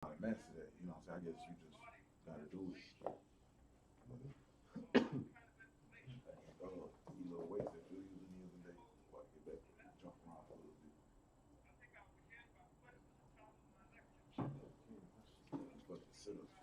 how to master that. You know what I'm saying? I guess you just gotta do it. Eat a little weights that you're using the other day before I get back to jump around a little bit. Fucking sit ups.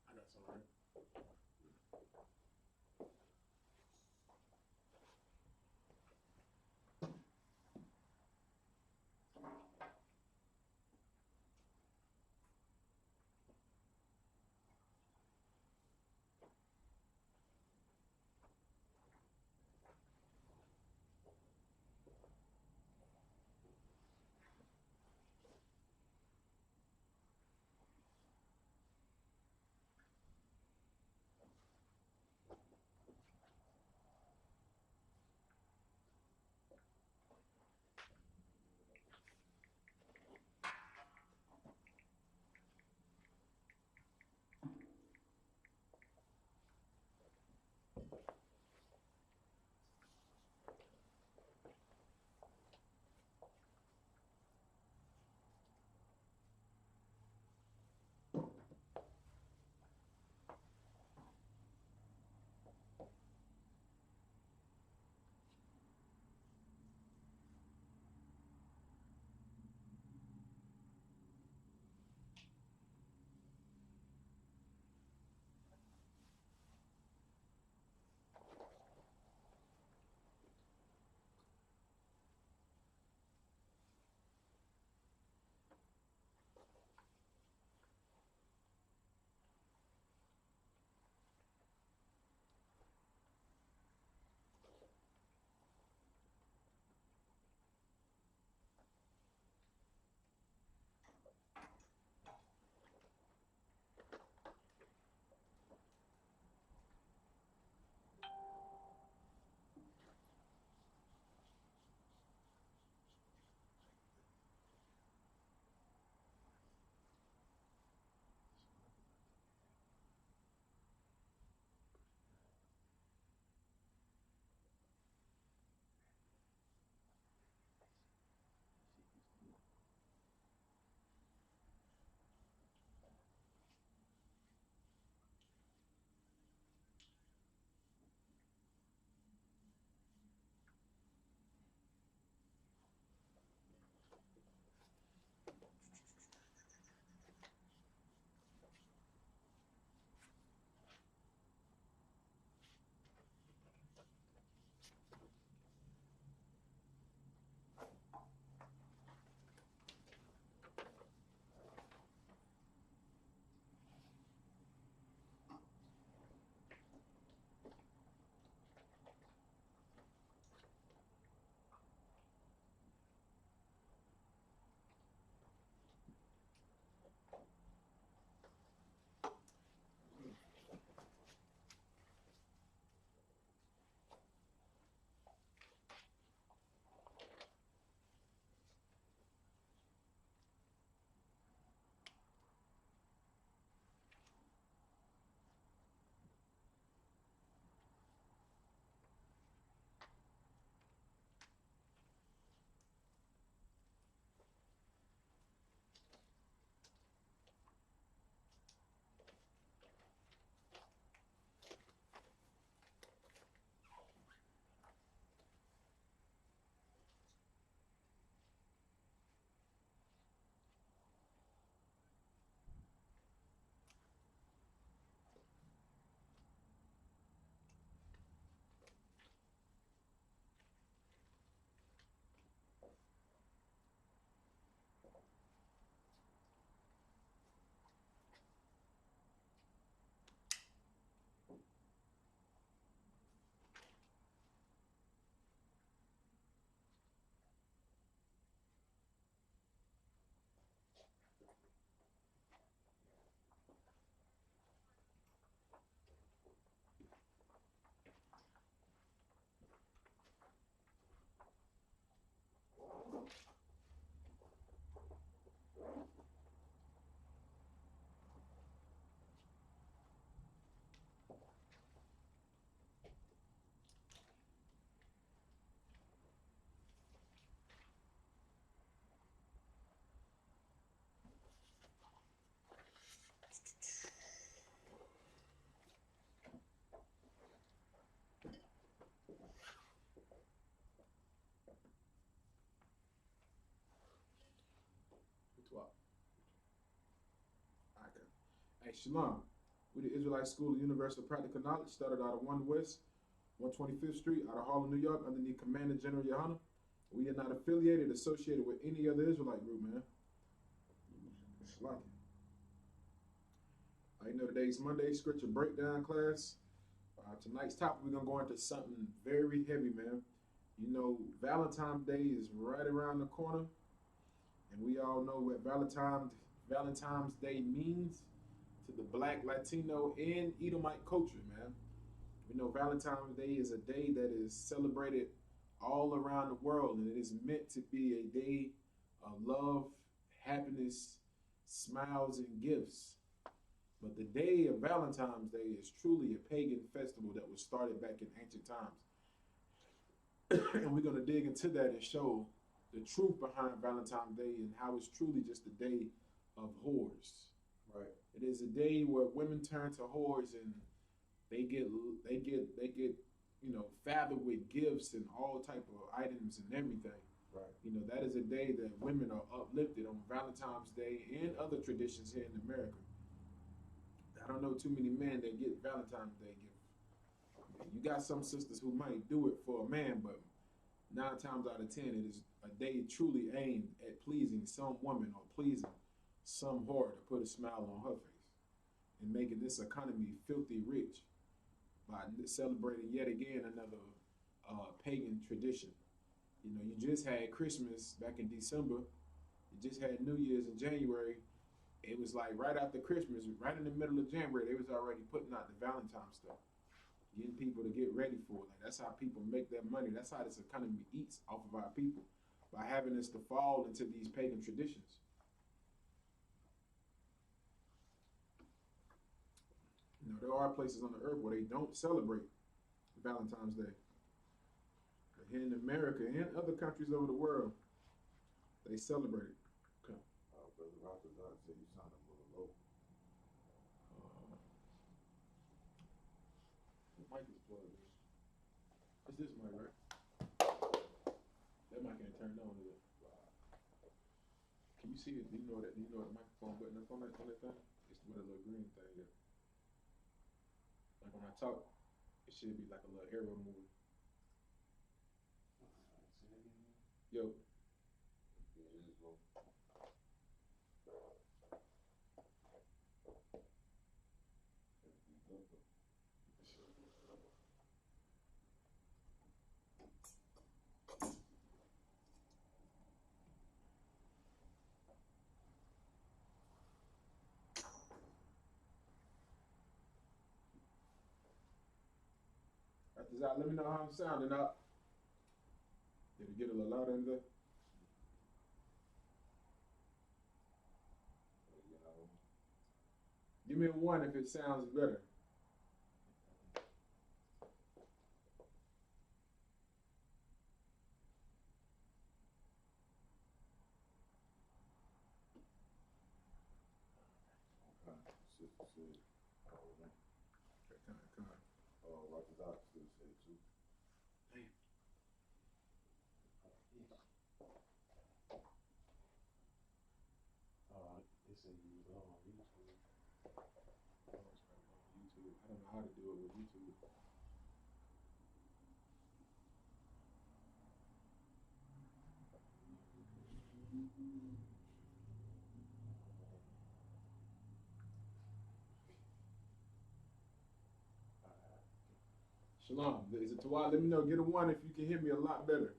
I got some right. Swap. Okay. Hey, Shalom. We the Israelite School of Universal Practical Knowledge, started out of 1 West, 125th Street, out of Harlem, New York, underneath Commander General Yohana. We are not affiliated, associated with any other Israelite group, man. It's like it. You know, today's Monday, scripture breakdown class. Tonight's topic, we're going to go into something very heavy, man. You know, Valentine's Day is right around the corner, and we all know what Valentine's Day means to the Black, Latino, and Edomite culture, man. We know Valentine's Day is a day that is celebrated all around the world, and it is meant to be a day of love, happiness, smiles, and gifts. But the day of Valentine's Day is truly a pagan festival that was started back in ancient times. And we're going to dig into that and show the truth behind Valentine's Day and how it's truly just a day of whores. Right. It is a day where women turn to whores and they get you know, fathered with gifts and all type of items and everything. Right. You know, that is a day that women are uplifted on Valentine's Day and other traditions here in America. I don't know too many men that get Valentine's Day gifts. You got some sisters who might do it for a man, but 9 times out of 10, it is a day truly aimed at pleasing some woman or pleasing some whore to put a smile on her face and making this economy filthy rich by celebrating yet again another pagan tradition. You know, you just had Christmas back in December. You just had New Year's in January. It was like right after Christmas, right in the middle of January, they was already putting out the Valentine's stuff, getting people to get ready for it. Like, that's how people make their money. That's how this economy eats off of our people, by having us to fall into these pagan traditions. You know, there are places on the earth where they don't celebrate Valentine's Day. But here in America and other countries over the world, they celebrate it. Okay. Brother Roger said you sound a little low. The mic is plugged in. It's this mic, right? That mic ain't turned on, is it? Can you see it? Do you know the microphone button that's on that thing? It's with a little green thing there. Like when I talk, it should be like a little arrow moving. Yo. Yeah, it is low. Let me know how I'm sounding out. Did it get a little louder in there? Give me a 1 if it sounds better. Roger still said too. Damn. They say you was on YouTube. YouTube. I don't know how to do it with YouTube. Shalom. Is it Tawad? Let me know. Get a 1 if you can hear me a lot better.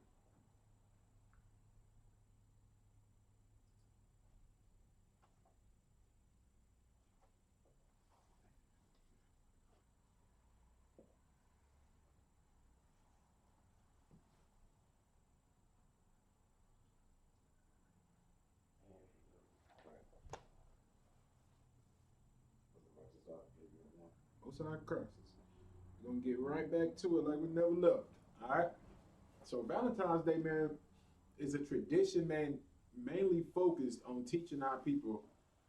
Most of our curses. We're going to get right back to it like we never left. All right? So Valentine's Day, man, is a tradition, man, mainly focused on teaching our people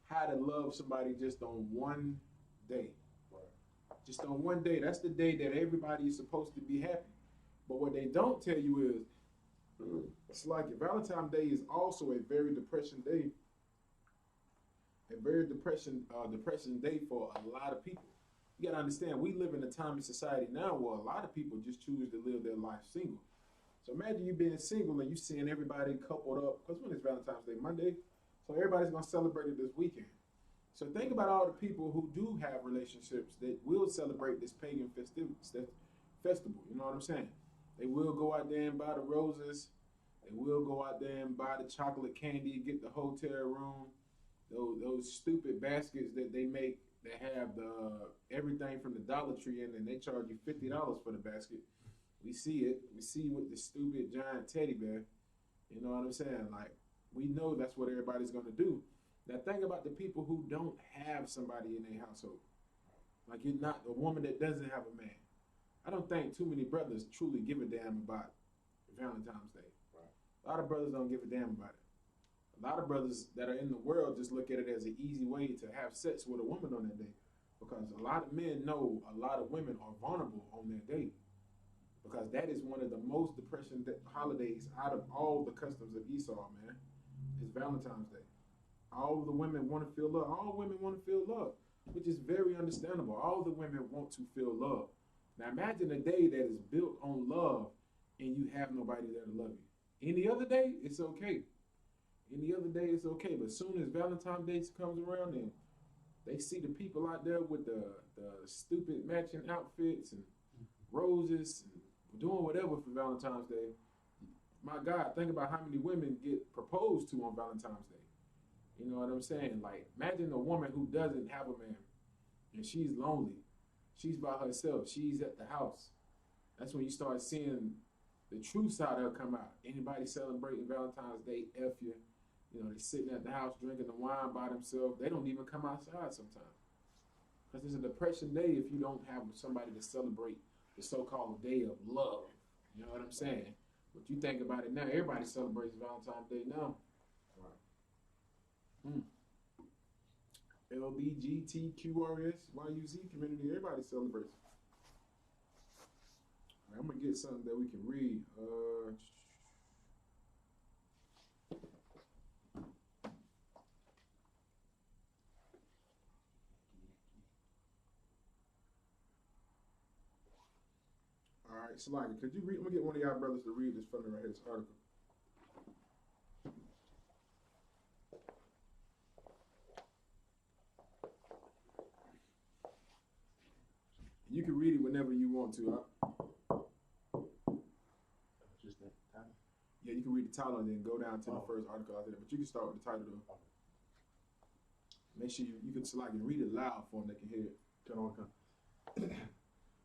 how to love somebody just on one day. Right. Just on one day. That's the day that everybody is supposed to be happy. But what they don't tell you is, it's like Valentine's Day is also a very depressing day a very depression day for a lot of people. You gotta understand, we live in a time in society now where a lot of people just choose to live their life single. So imagine you being single and you seeing everybody coupled up, because when is Valentine's Day? Monday? So everybody's gonna celebrate it this weekend. So think about all the people who do have relationships that will celebrate this pagan festival. You know what I'm saying? They will go out there and buy the roses. They will go out there and buy the chocolate candy, get the hotel room, those stupid baskets that they make that have the everything from the Dollar Tree in, and they charge you $50 for the basket. We see it. We see with the stupid giant teddy bear. You know what I'm saying? Like, we know that's what everybody's gonna do. Now think about the people who don't have somebody in their household. Like, you're not a woman that doesn't have a man. I don't think too many brothers truly give a damn about Valentine's Day. Right. A lot of brothers don't give a damn about it. A lot of brothers that are in the world just look at it as an easy way to have sex with a woman on that day. Because a lot of men know a lot of women are vulnerable on that day. Because that is one of the most depressing holidays out of all the customs of Esau, man. It's Valentine's Day. All the women want to feel love. All women want to feel love, which is very understandable. All the women want to feel love. Now imagine a day that is built on love and you have nobody there to love you. Any other day, it's okay. Any other day, it's okay. But as soon as Valentine's Day comes around and they see the people out there with the stupid matching outfits and roses and doing whatever for Valentine's Day, my God, think about how many women get proposed to on Valentine's Day. You know what I'm saying? Like, imagine a woman who doesn't have a man and she's lonely. She's by herself. She's at the house. That's when you start seeing the true side of her come out. Anybody celebrating Valentine's Day, F you. You know, they're sitting at the house drinking the wine by themselves. They don't even come outside sometimes. Because it's a depression day if you don't have somebody to celebrate the so-called day of love. You know what I'm saying? But you think about it now, everybody celebrates Valentine's Day now. LBGTQRS, YUZ community, everybody celebrates. All right, I'm going to get something that we can read. All right, Salaki, could you read? I'm going to get one of y'all brothers to read this for me right here, this article. You can read it whenever you want to. Just that title? Yeah, you can read the title and then go down to the first article out there. But you can start with the title though. Make sure you can select and read it loud for them, they can hear it.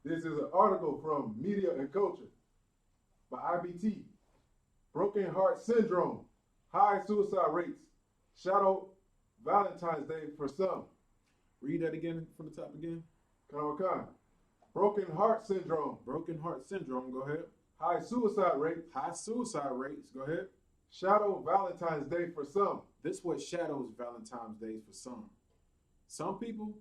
This is an article from Media and Culture by IBT. Broken Heart Syndrome, high suicide rates, shadow Valentine's Day for some. Read that again from the top again. Khan. Broken Heart Syndrome. Broken Heart Syndrome, go ahead. High suicide rate. High suicide rates, go ahead. Shadow Valentine's Day for some. This what shadows Valentine's Day for some. Some people,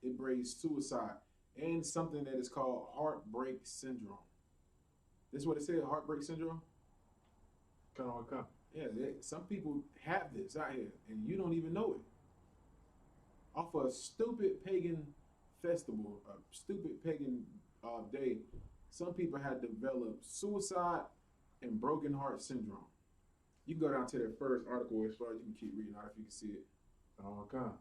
it brings suicide and something that is called heartbreak syndrome. This is what it said, heartbreak syndrome? Khan. Yeah, some people have this out here and you don't even know it. Off of a stupid pagan festival, a stupid pagan day, some people had developed suicide and broken heart syndrome. You can go down to that first article as far as you can keep reading out if you can see it. Okay.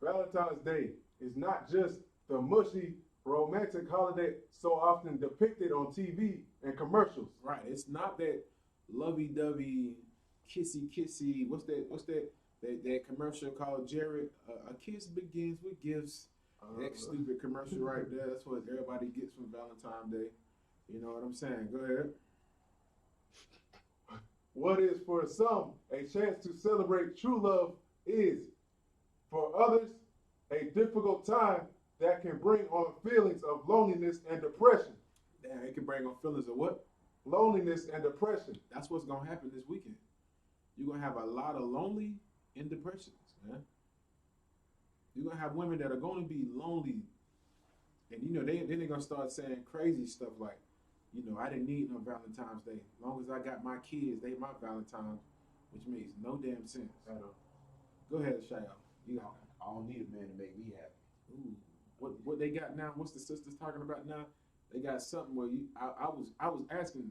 Valentine's Day is not just the mushy romantic holiday so often depicted on TV and commercials. Right. It's not that lovey-dovey, kissy, what's that commercial called Jared? A kiss begins with gifts. That stupid commercial right there. That's what everybody gets from Valentine's Day. You know what I'm saying? Go ahead. What is for some a chance to celebrate true love is, for others, a difficult time that can bring on feelings of loneliness and depression. Damn, it can bring on feelings of what? Loneliness and depression. That's what's going to happen this weekend. You're going to have a lot of lonely and depressions, man. You're going to have women that are going to be lonely. And, you know, then they're going to start saying crazy stuff like, you know, I didn't need no Valentine's Day. As long as I got my kids, they my Valentine's, which makes no damn sense. I know. Go ahead, Shia. You got. I don't need a man to make me happy. Ooh, what they got now? What's the sisters talking about now? They got something where I was asking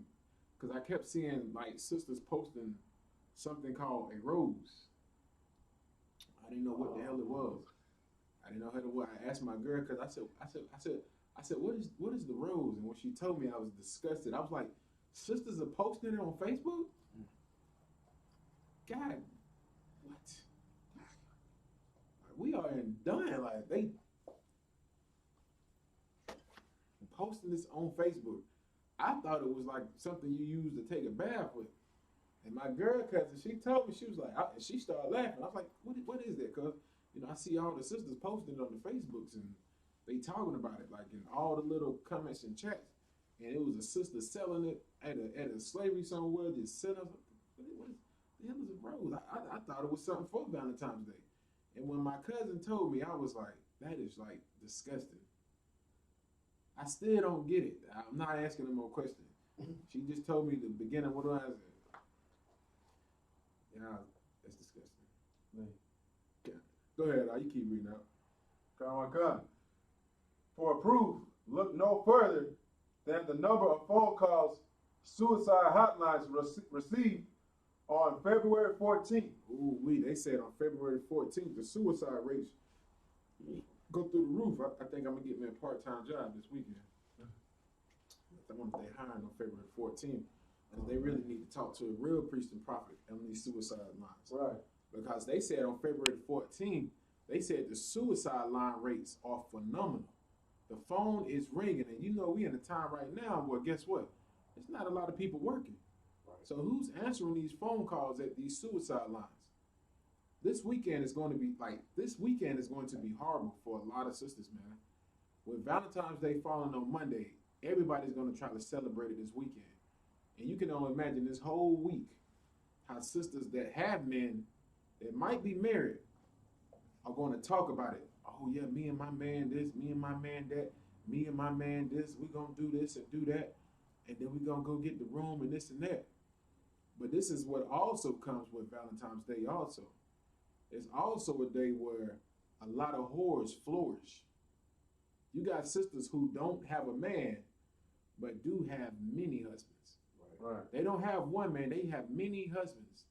because I kept seeing like sisters posting something called a rose. I didn't know what the hell it was. I didn't know how to what. I asked my girl because I said what is the rose? And when she told me, I was disgusted. I was like, sisters are posting it on Facebook. God, what? We are in done. Like they posting this on Facebook. I thought it was like something you use to take a bath with. And my girl cousin, she told me, she was like, and she started laughing. I was like, what is that? Cause you know, I see all the sisters posting it on the Facebooks and they talking about it, like in all the little comments and chats. And it was a sister selling it at a slavery somewhere, just selling. What the hell is a rose? I thought it was something for Valentine's Day. And when my cousin told me, I was like, that is like disgusting. I still don't get it. I'm not asking her more questions. She just told me the beginning. What do I say? Yeah, that's disgusting. Okay. Go ahead, you keep reading out. Come. For proof, look no further than the number of phone calls suicide hotlines received on February 14th. Ooh, they said on February 14th, the suicide rates go through the roof. I think I'm gonna get me a part-time job this weekend. I wonder if they hiring on February 14th because they really need to talk to a real priest and prophet on these suicide lines. Right. Because they said on February 14th, they said the suicide line rates are phenomenal. The phone is ringing, and you know we in a time right now where guess what? There's not a lot of people working. Right. So who's answering these phone calls at these suicide lines? This weekend is going to be horrible for a lot of sisters, man. With Valentine's Day falling on Monday, everybody's going to try to celebrate it this weekend. And you can only imagine this whole week how sisters that have men that might be married are going to talk about it. Oh yeah, me and my man this, me and my man that, me and my man this, we're going to do this and do that. And then we're going to go get the room and this and that. But this is what also comes with Valentine's Day also. It's also a day where a lot of whores flourish. You got sisters who don't have a man, but do have many husbands. Right. They don't have one man, they have many husbands.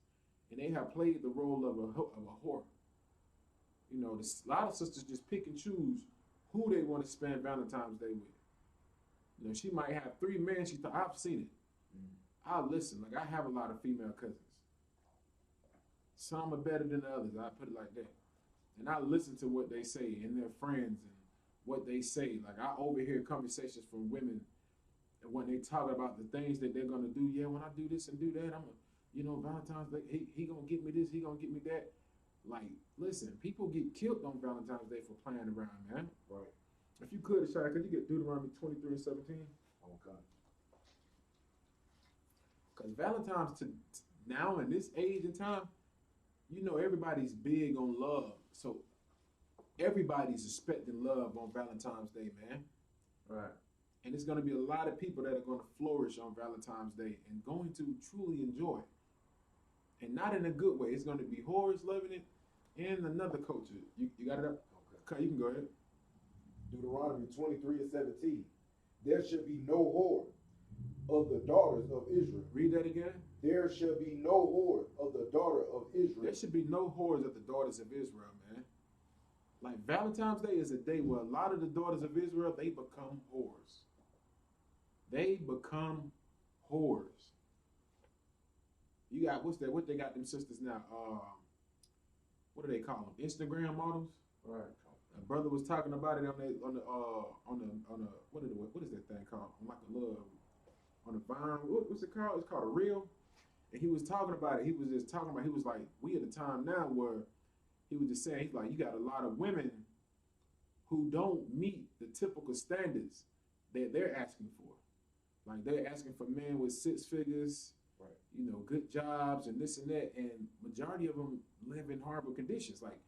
And they have played the role of a whore. You know, a lot of sisters just pick and choose who they want to spend Valentine's Day with. You know, she might have 3 men. She thought, I've seen it. I listen. Like, I have a lot of female cousins. Some are better than the others. I put it like that. And I listen to what they say and their friends and what they say. Like, I overhear conversations from women and when they talk about the things that they're going to do. Yeah, when I do this and do that, Valentine's Day, he going to get me this, he going to get me that. Like, listen, people get killed on Valentine's Day for playing around, man. Right. If you could, Shai, could you get Deuteronomy 23 and 17? Okay. Because Valentine's now in this age and time, you know everybody's big on love. So everybody's expecting love on Valentine's Day, man. Right. And it's going to be a lot of people that are going to flourish on Valentine's Day and going to truly enjoy it. And not in a good way. It's going to be whores loving it and another culture. You got it up? Okay, you can go ahead. Deuteronomy 23 and 17. There shall be no whore of the daughters of Israel. Read that again. There shall be no whore of the daughter of Israel. There should be no whores of the daughters of Israel, man. Like Valentine's Day is a day where a lot of the daughters of Israel, they become whores. They become whores. You got what they got them sisters now? What do they call them? Instagram models. Right. A brother was talking about it on the what is that thing called? On like a little on the Vine. What's it called? It's called a reel. And he was talking about it. He was just talking about. He was like, we at a time now where he was just saying, he's like, you got a lot of women who don't meet the typical standards that they're asking for. Like they're asking for men with 6 figures, right, you know, good jobs and this and that. And majority of them live in horrible conditions. Like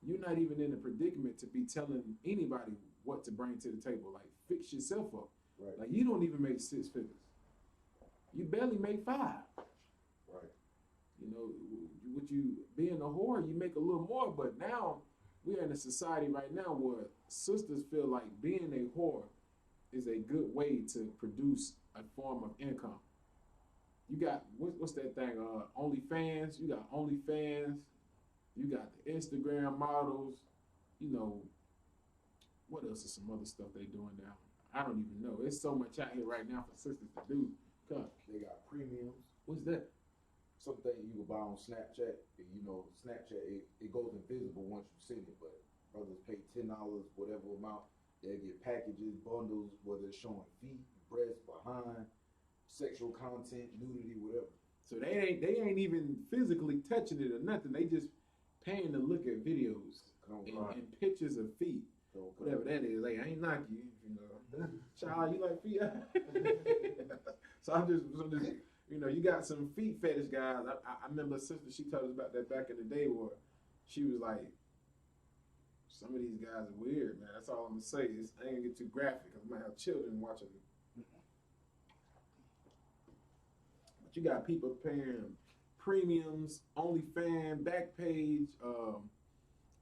you're not even in a predicament to be telling anybody what to bring to the table. Like fix yourself up. right, Like you don't even make 6 figures. You barely make 5. right. You know, with you being a whore, you make a little more. But now we're in a society right now where sisters feel like being a whore is a good way to produce a form of income. You got what's that thing? OnlyFans. You got OnlyFans. You got the Instagram models. You know, what else is some other stuff they doing now? I don't even know. There's so much out here right now for sisters to do. Come. They got premiums. What's that? Something you can buy on Snapchat. And, you know, Snapchat, it goes invisible once you send it, but brothers pay $10, whatever amount. They get packages, bundles, whether it's showing feet, breasts, behind, sexual content, nudity, whatever. So they ain't even physically touching it or nothing. They just paying to look at videos and pictures of feet. Whatever that is, like, I ain't knock you, you know. Child, you like feet? so I'm just, you know, you got some feet fetish guys. I remember a sister, she told us about that back in the day where she was like, some of these guys are weird, man. That's all I'm gonna say. I ain't gonna get too graphic because I might have children watching it. But you got people paying premiums, OnlyFans, Backpage,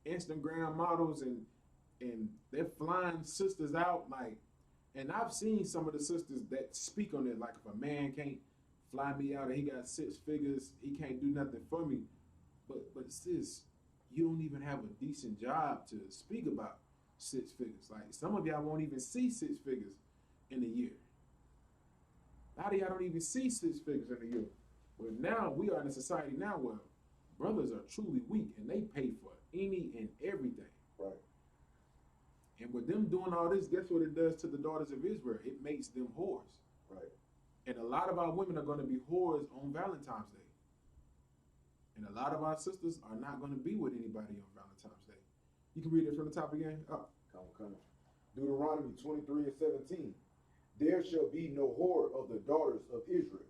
Instagram models, and they're flying sisters out, like, and I've seen some of the sisters that speak on it, like, if a man can't fly me out and he got 6 figures, he can't do nothing for me. But sis, you don't even have a decent job to speak about 6 figures. Like, some of y'all won't even see 6 figures in a year. A lot of y'all don't even see 6 figures in a year. But now we are in a society now where brothers are truly weak and they pay for any and everything. Right. And with them doing all this, guess what it does to the daughters of Israel? It makes them whores. Right. And a lot of our women are going to be whores on Valentine's Day. And a lot of our sisters are not going to be with anybody on Valentine's Day. You can read it from the top again. Come. Deuteronomy 23:17. There shall be no whore of the daughters of Israel,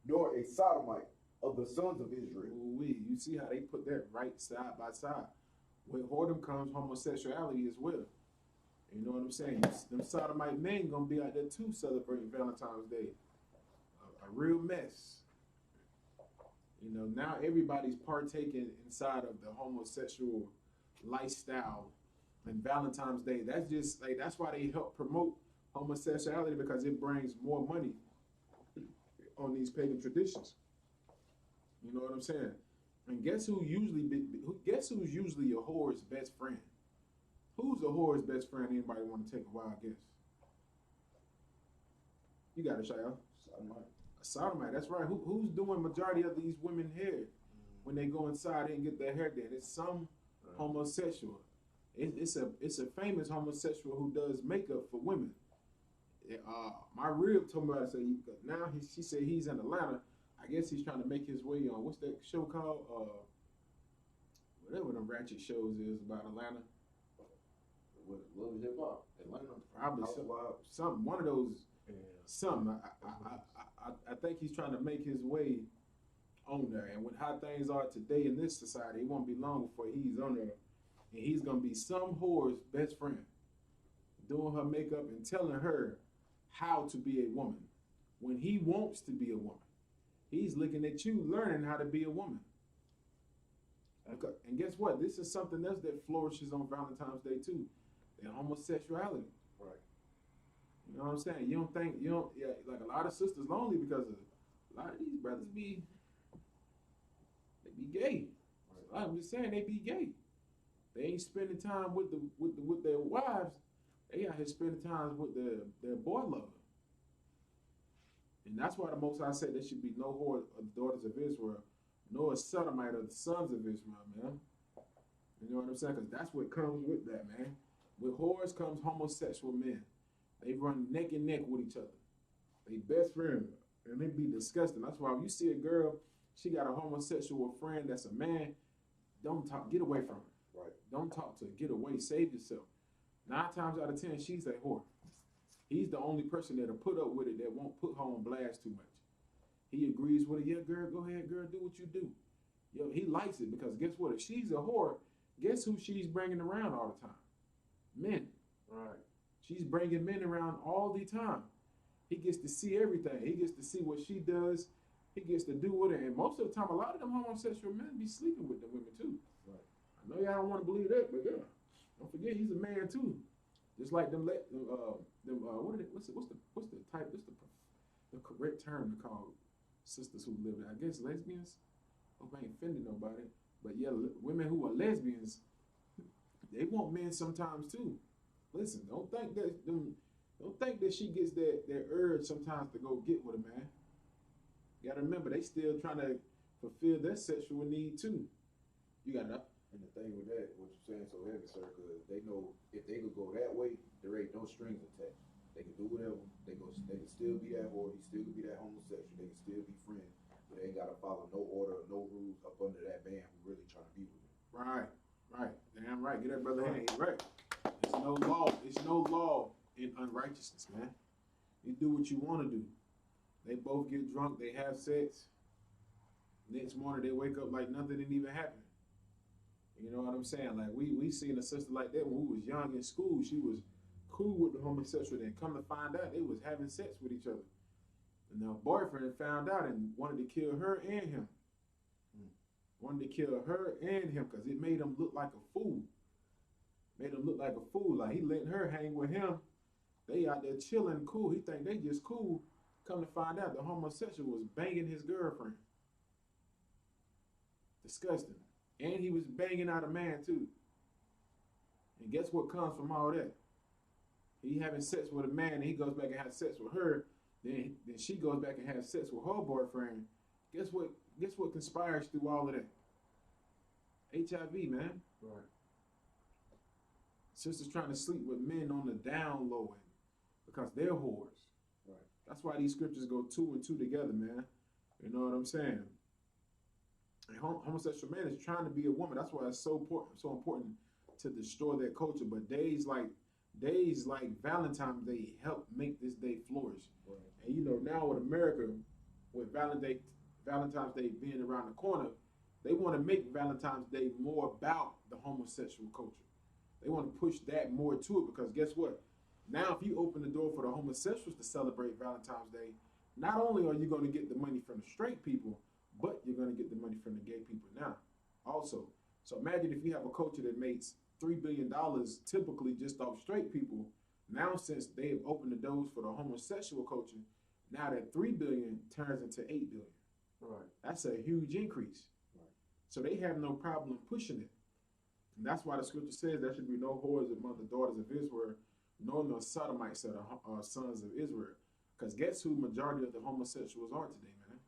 nor a sodomite of the sons of Israel. You see how they put that right side by side. With whoredom comes homosexuality as well. You know what I'm saying? Them sodomite men gonna be out there too celebrating Valentine's Day. A real mess. You know, now everybody's partaking inside of the homosexual lifestyle. And Valentine's Day, that's why they help promote homosexuality, because it brings more money on these pagan traditions. You know what I'm saying? And guess who's usually a whore's best friend? Who's a whore's best friend? Anybody want to take a wild guess? You got it, Shia. Sodomite. A sodomite, that's right. Who's doing majority of these women hair when they go inside and get their hair done? It's some homosexual. It's a famous homosexual who does makeup for women. My rib told me about it. Now she said he's in Atlanta. I guess he's trying to make his way on, what's that show called? Whatever them ratchet shows is about Atlanta. What, Love and Hip Hop, Atlanta? Probably something. One of those. Yeah. Something. I think he's trying to make his way on there. And with how things are today in this society, it won't be long before he's on there. And he's gonna be some whore's best friend, doing her makeup and telling her how to be a woman when he wants to be a woman. He's looking at you, learning how to be a woman. And guess what? This is something else that flourishes on Valentine's Day too. And homosexuality. Right. You know what I'm saying? Like a lot of sisters lonely because of a lot of these brothers be gay. Right. I'm just saying they be gay. They ain't spending time with their wives. They out here spending time with their boy lover. And that's why the Most High said there should be no whore of the daughters of Israel, nor a sodomite of the sons of Israel, man. You know what I'm saying? Because that's what comes with that, man. With whores comes homosexual men. They run neck and neck with each other. They best friends. And they be disgusting. That's why when you see a girl, she got a homosexual friend that's a man, don't talk, get away from her. Right. Don't talk to her. Get away. Save yourself. 9 times out of 10, she's a whore. He's the only person that'll put up with it, that won't put her on blast too much. He agrees with it. Yeah, girl, go ahead, girl, do what you do. Yo, he likes it because guess what? If she's a whore, guess who she's bringing around all the time? Men. Right. She's bringing men around all the time. He gets to see everything. He gets to see what she does. He gets to do with it. And most of the time, a lot of them homosexual men be sleeping with the women too. Right. I know yeah, I don't want to believe that, but yeah, don't forget he's a man too. Just like them, what are they, what's the type? The correct term to call sisters who live there? I guess lesbians. Hope I ain't offending nobody, but yeah, women who are lesbians, they want men sometimes too. Listen, don't think that she gets that urge sometimes to go get with a man. You gotta remember, they still trying to fulfill their sexual need too. You got enough? And the thing with that, what you're saying so heavy, sir, because they know if they could go that way, there ain't no strings attached. They can do whatever. They can still be that whore. He still can be that homosexual. They can still be friends, but they ain't gotta follow no order, no rules up under that man who really trying to be with him. Right, damn right. Get that brother hand. He's right. There's no law. It's no law in unrighteousness, man. You do what you want to do. They both get drunk. They have sex. Next morning they wake up like nothing didn't even happen. You know what I'm saying? Like we seen a sister like that when we was young in school. She was cool with the homosexual. Then come to find out they was having sex with each other. And her boyfriend found out and wanted to kill her and him. Wanted to kill her and him because it made him look like a fool. Made him look like a fool. Like he letting her hang with him. They out there chilling cool. He think they just cool. Come to find out the homosexual was banging his girlfriend. Disgusting. And he was banging out a man too. And guess what comes from all that? He having sex with a man and he goes back and has sex with her. Then she goes back and has sex with her boyfriend. Guess what conspires through all of that? HIV, man. Right. Sisters trying to sleep with men on the down low end because they're whores. Right. That's why these scriptures go 2 and 2 together, man. You know what I'm saying? And homosexual man is trying to be a woman. That's why it's so important to destroy that culture. But days like Valentine's Day help make this day flourish. Right. And you know, now with America, with Valentine's Day being around the corner, they want to make Valentine's Day more about the homosexual culture. They want to push that more to it because guess what? Now, if you open the door for the homosexuals to celebrate Valentine's Day, not only are you going to get the money from the straight people, but you're going to get the money from the gay people now also. So imagine if you have a culture that makes $3 billion typically just off straight people. Now, since they have opened the doors for the homosexual culture, now that $3 billion turns into $8 billion. Right. That's a huge increase. Right. So they have no problem pushing it. And that's why the scripture says there should be no whores among the daughters of Israel, nor no sodomites of the sons of Israel. Because guess who majority of the homosexuals are today, man?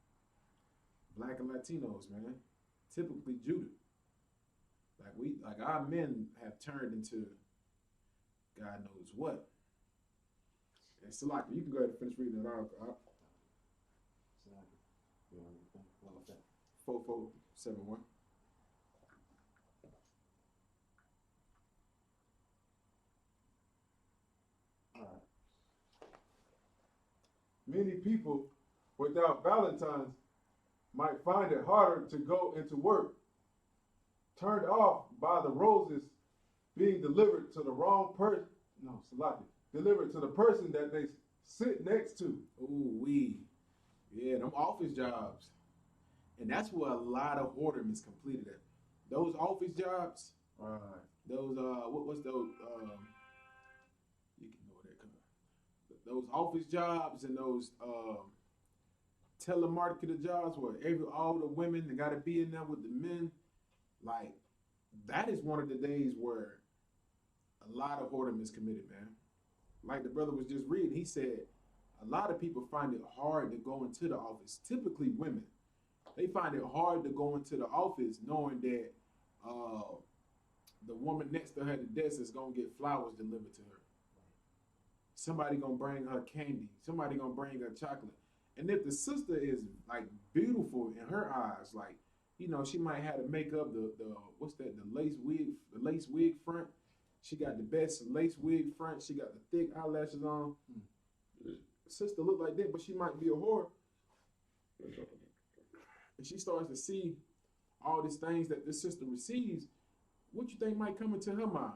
Black and Latinos, man. Typically Judah. Like our men have turned into God knows what. And Salaki, you can go ahead and finish reading that article. 4471. Many people without Valentines might find it harder to go into work, turned off by the roses being delivered to the wrong person. No, Salaki. Delivered to the person that they sit next to. Ooh, yeah, them office jobs. And that's where a lot of whoredom is completed at. Those office jobs, Right. those what's those you can know that kind. Those office jobs and those telemarketer jobs where all the women that gotta be in there with the men, like that is one of the days where a lot of whoredom is committed, man. Like the brother was just reading, he said a lot of people find it hard to go into the office, typically women. They find it hard to go into the office knowing that the woman next to her at the desk is going to get flowers delivered to her. Somebody going to bring her candy. Somebody going to bring her chocolate. And if the sister is like beautiful in her eyes, like, you know, she might have to make up the lace wig front. She got the best lace wig front. She got the thick eyelashes on. Sister look like that, but she might be a whore. And she starts to see all these things that this sister receives. What you think might come into her mind?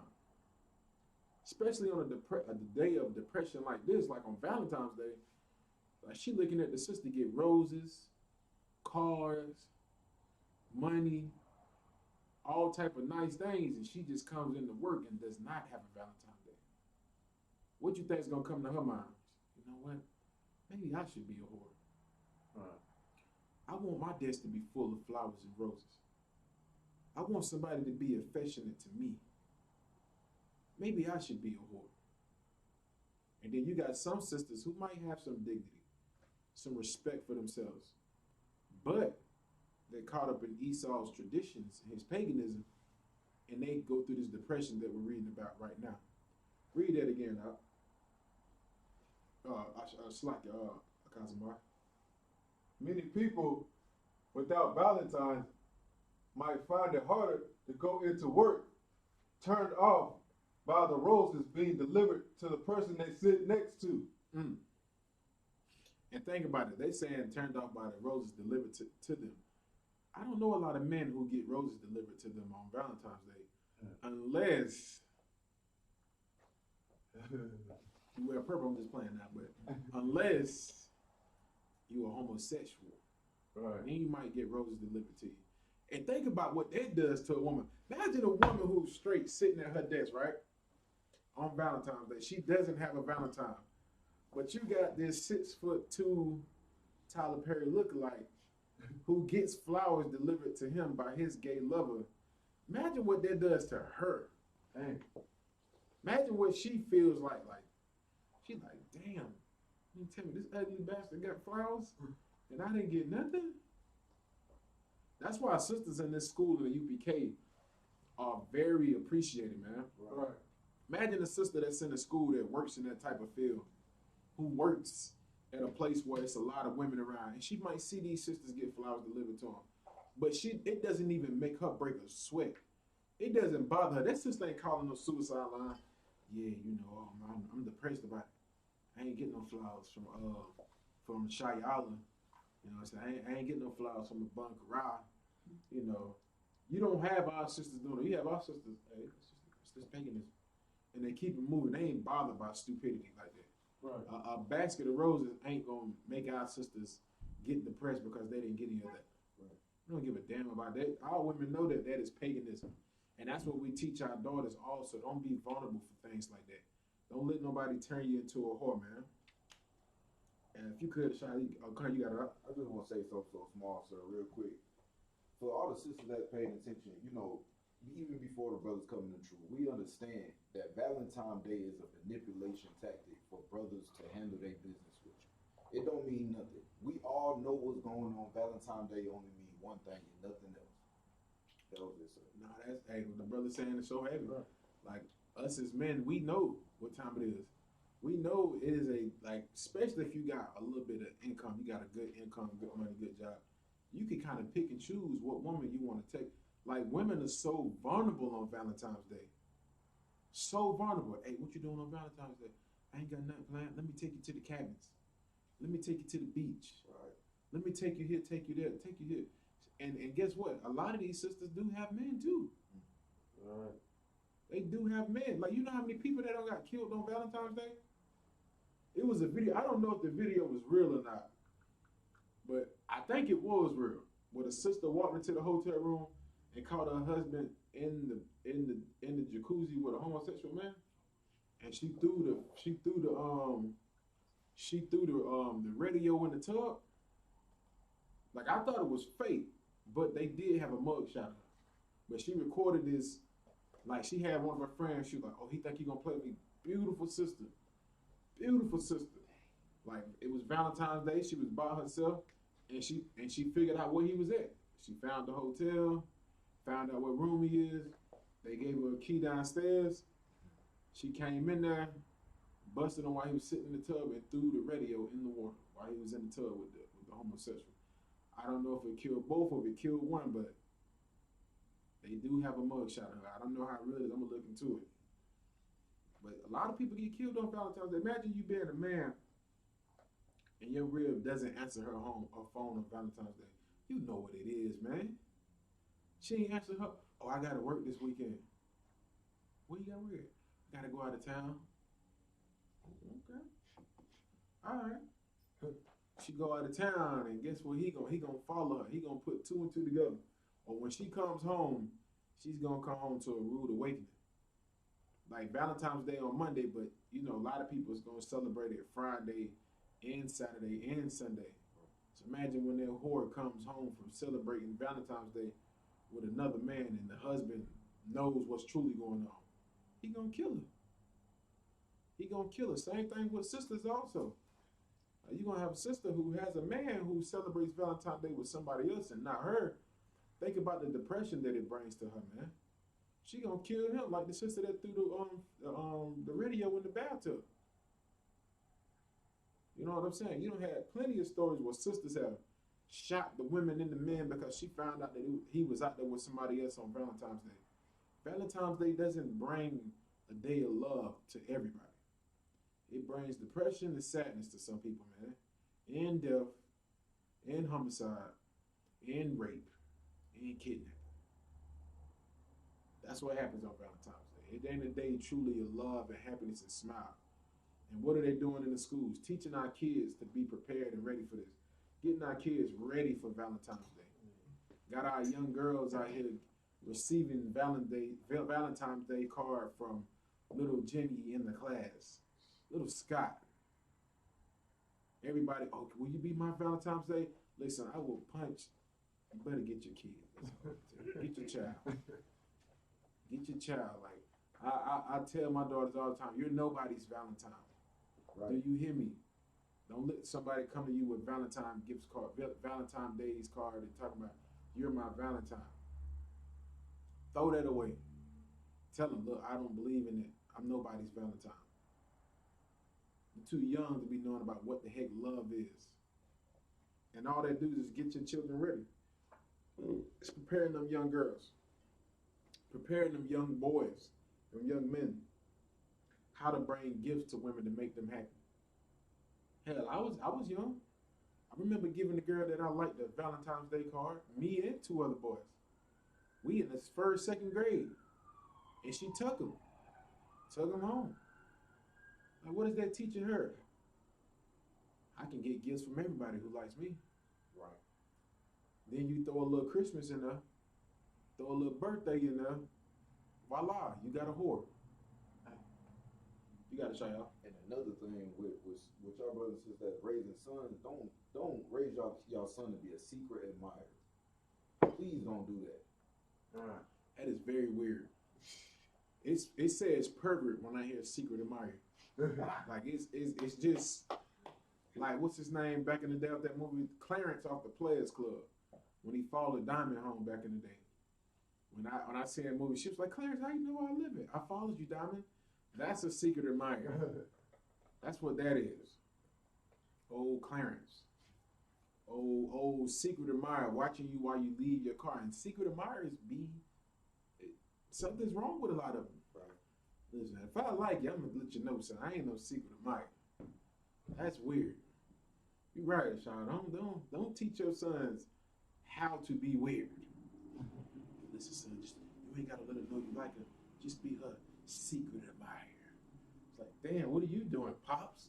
Especially on a day of depression like this, like on Valentine's Day. Like she looking at the sister get roses, cars, money, all type of nice things, and she just comes into work and does not have a Valentine's Day. What you think is gonna come to her mind? You know what? Maybe I should be a whore. I want my desk to be full of flowers and roses. I want somebody to be affectionate to me. Maybe I should be a whore. And then you got some sisters who might have some dignity, some respect for themselves, but they're caught up in Esau's traditions, his paganism, and they go through this depression that we're reading about right now. Read that again, Kazimar. Many people without Valentine's might find it harder to go into work, turned off by the roses being delivered to the person they sit next to. Mm. And think about it. They saying turned off by the roses delivered to them. I don't know a lot of men who get roses delivered to them on Valentine's Day, unless you wear purple. I'm just playing now, but unless you are homosexual, Right. then you might get roses delivered to you. And think about what that does to a woman. Imagine a woman who's straight sitting at her desk, right, on Valentine's Day. She doesn't have a Valentine, but you got this 6'2" Tyler Perry lookalike who gets flowers delivered to him by his gay lover. Imagine what that does to her. Dang. Imagine what she feels like. Like, she's like, damn, you tell me this ugly bastard got flowers and I didn't get nothing? That's why sisters in this school in UPK are very appreciated, man. Right. Imagine a sister that's in a school that works in that type of field, who works at a place where it's a lot of women around, and she might see these sisters get flowers delivered to them, but it doesn't even make her break a sweat. It doesn't bother her. That sister ain't calling no suicide line. Yeah, you know, I'm depressed about it. I ain't getting no flowers from Shayala. You know what I'm saying? I ain't getting no flowers from the Bunkara. You know, you don't have our sisters doing it. You have our sisters, hey, it's just paganism. And they keep it moving. They ain't bothered by stupidity like that. Right. A basket of roses ain't gonna make our sisters get depressed because they didn't get any of that. Right. We don't give a damn about that. Our women know that is paganism. And that's what we teach our daughters also. Don't be vulnerable for things like that. Don't let nobody turn you into a whore, man. And if you could, Shai, you got it up. I just want to say something so small, sir, real quick. For all the sisters that paying attention, you know, even before the brothers coming in true, we understand that Valentine's Day is a manipulation tactic for brothers to handle their business with you. It don't mean nothing. We all know what's going on. Valentine's Day only mean one thing and nothing else. That was it, sir. Nah, that's, hey, what the brother saying is so heavy. Right. Like, us as men, we know what time it is. We know it is especially if you got a little bit of income, you got a good income, good money, good job, you can kind of pick and choose what woman you want to take. Like, women are so vulnerable on Valentine's Day. So vulnerable. Hey, what you doing on Valentine's Day? I ain't got nothing planned. Let me take you to the cabins. Let me take you to the beach. Right. Let me take you here, take you there, take you here. And guess what? A lot of these sisters do have men too. Right. They do have men. Like, you know how many people that don't got killed on Valentine's Day? It was a video. I don't know if the video was real or not, but I think it was real. Where the sister walked into the hotel room and caught her husband in the jacuzzi with a homosexual man, and she threw the radio in the tub. Like, I thought it was fake, but they did have a mugshot of her. But she recorded this. Like, she had one of her friends. She was like, "Oh, he think he gonna play with me." Beautiful sister. Beautiful sister. Like, it was Valentine's Day. She was by herself, and she figured out where he was at. She found the hotel, found out what room he is. They gave her a key downstairs. She came in there, busted him while he was sitting in the tub, and threw the radio in the water while he was in the tub with the homosexual. I don't know if it killed both or if it killed one, but they do have a mugshot of her. I don't know how real it is. I'm gonna look into it. But a lot of people get killed on Valentine's Day. Imagine you being a man and your rib doesn't answer her phone on Valentine's Day. You know what it is, man. She ain't answer her. Oh, I gotta work this weekend. Where you gotta work? I gotta go out of town. Okay. All right. She go out of town, and guess what? He gonna follow her. He gonna put two and two together. Or when she comes home, she's gonna come home to a rude awakening. Like Valentine's Day on Monday, but you know, a lot of people is gonna celebrate it Friday and Saturday and Sunday. So imagine when that whore comes home from celebrating Valentine's Day with another man and the husband knows what's truly going on. He gonna kill her. He gonna kill her. Same thing with sisters also. You gonna have a sister who has a man who celebrates Valentine's Day with somebody else and not her. Think about the depression that it brings to her, man. She gonna kill him like the sister that threw the radio in the bathtub. You know what I'm saying? You don't have plenty of stories where sisters have shot the women and the men because she found out that he was out there with somebody else on Valentine's Day. Valentine's Day doesn't bring a day of love to everybody. It brings depression and sadness to some people, man. And death, and homicide, and rape, and kidnapping. That's what happens on Valentine's Day. It ain't a day truly of love and happiness and smile. And what are they doing in the schools? Teaching our kids to be prepared and ready for this. Getting our kids ready for Valentine's Day. Got our young girls out here receiving Valentine's Day card from little Jenny in the class. Little Scott. Everybody, oh, will you be my Valentine's Day? Listen, I will punch. You better get your kid. Get your child. Get your child. Like I tell my daughters all the time, you're nobody's Valentine. Right. Do you hear me? Don't let somebody come to you with Valentine gifts card, Valentine Days card, and talk about you're my Valentine. Throw that away. Tell them, look, I don't believe in it. I'm nobody's Valentine. You're too young to be knowing about what the heck love is. And all that do is get your children ready. It's preparing them young girls, preparing them young boys, them young men, how to bring gifts to women to make them happy. Hell, I was young. I remember giving the girl that I liked the Valentine's Day card, me and two other boys. We in the first, second grade. And she took them home. Like, what is that teaching her? I can get gifts from everybody who likes me. Right. Then you throw a little Christmas in there, throw a little birthday in there. Voila, you got a whore. You got to show y'all. And another thing with y'all brothers and sisters that's raising sons, don't raise y'all son to be a secret admirer. Please don't do that. That is very weird. It says pervert when I hear secret admirer. Like it's just like, what's his name back in the day of that movie, Clarence off the Players Club, when he followed Diamond home back in the day. When I see that movie, she was like, Clarence, how you know where I live at? I followed you, Diamond. That's a secret admirer. That's what that is. Old Clarence. Old secret admirer watching you while you leave your car. And secret admirers something's wrong with a lot of them. Right. Listen, if I like you, I'm gonna let you know, son. I ain't no secret admirer. That's weird. You're right, Sean. Don't teach your sons how to be weird. Listen, son, you ain't gotta let her know you like her. Just be her secret admirer. It's like, damn, what are you doing, Pops?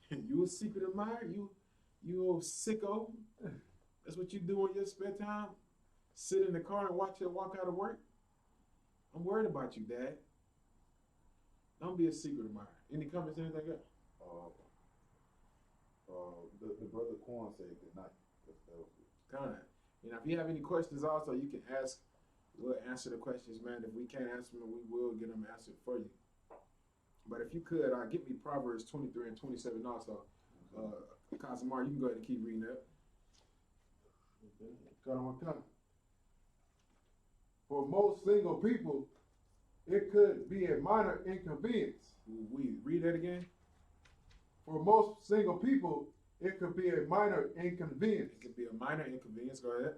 You a secret admirer? You old sicko? That's what you do in your spare time? Sit in the car and watch her walk out of work? I'm worried about you, Dad. Don't be a secret admirer. Any comments, anything like that? The brother Quan said good night. Kind. You know, if you have any questions also, you can ask. We'll answer the questions, man. If we can't answer them, we will get them answered for you. But if you could, get me Proverbs 23 and 27 also. Casimar, you can go ahead and keep reading that. For most single people, it could be a minor inconvenience. We read that again. For most single people, it could be a minor inconvenience. It could be a minor inconvenience. Go ahead.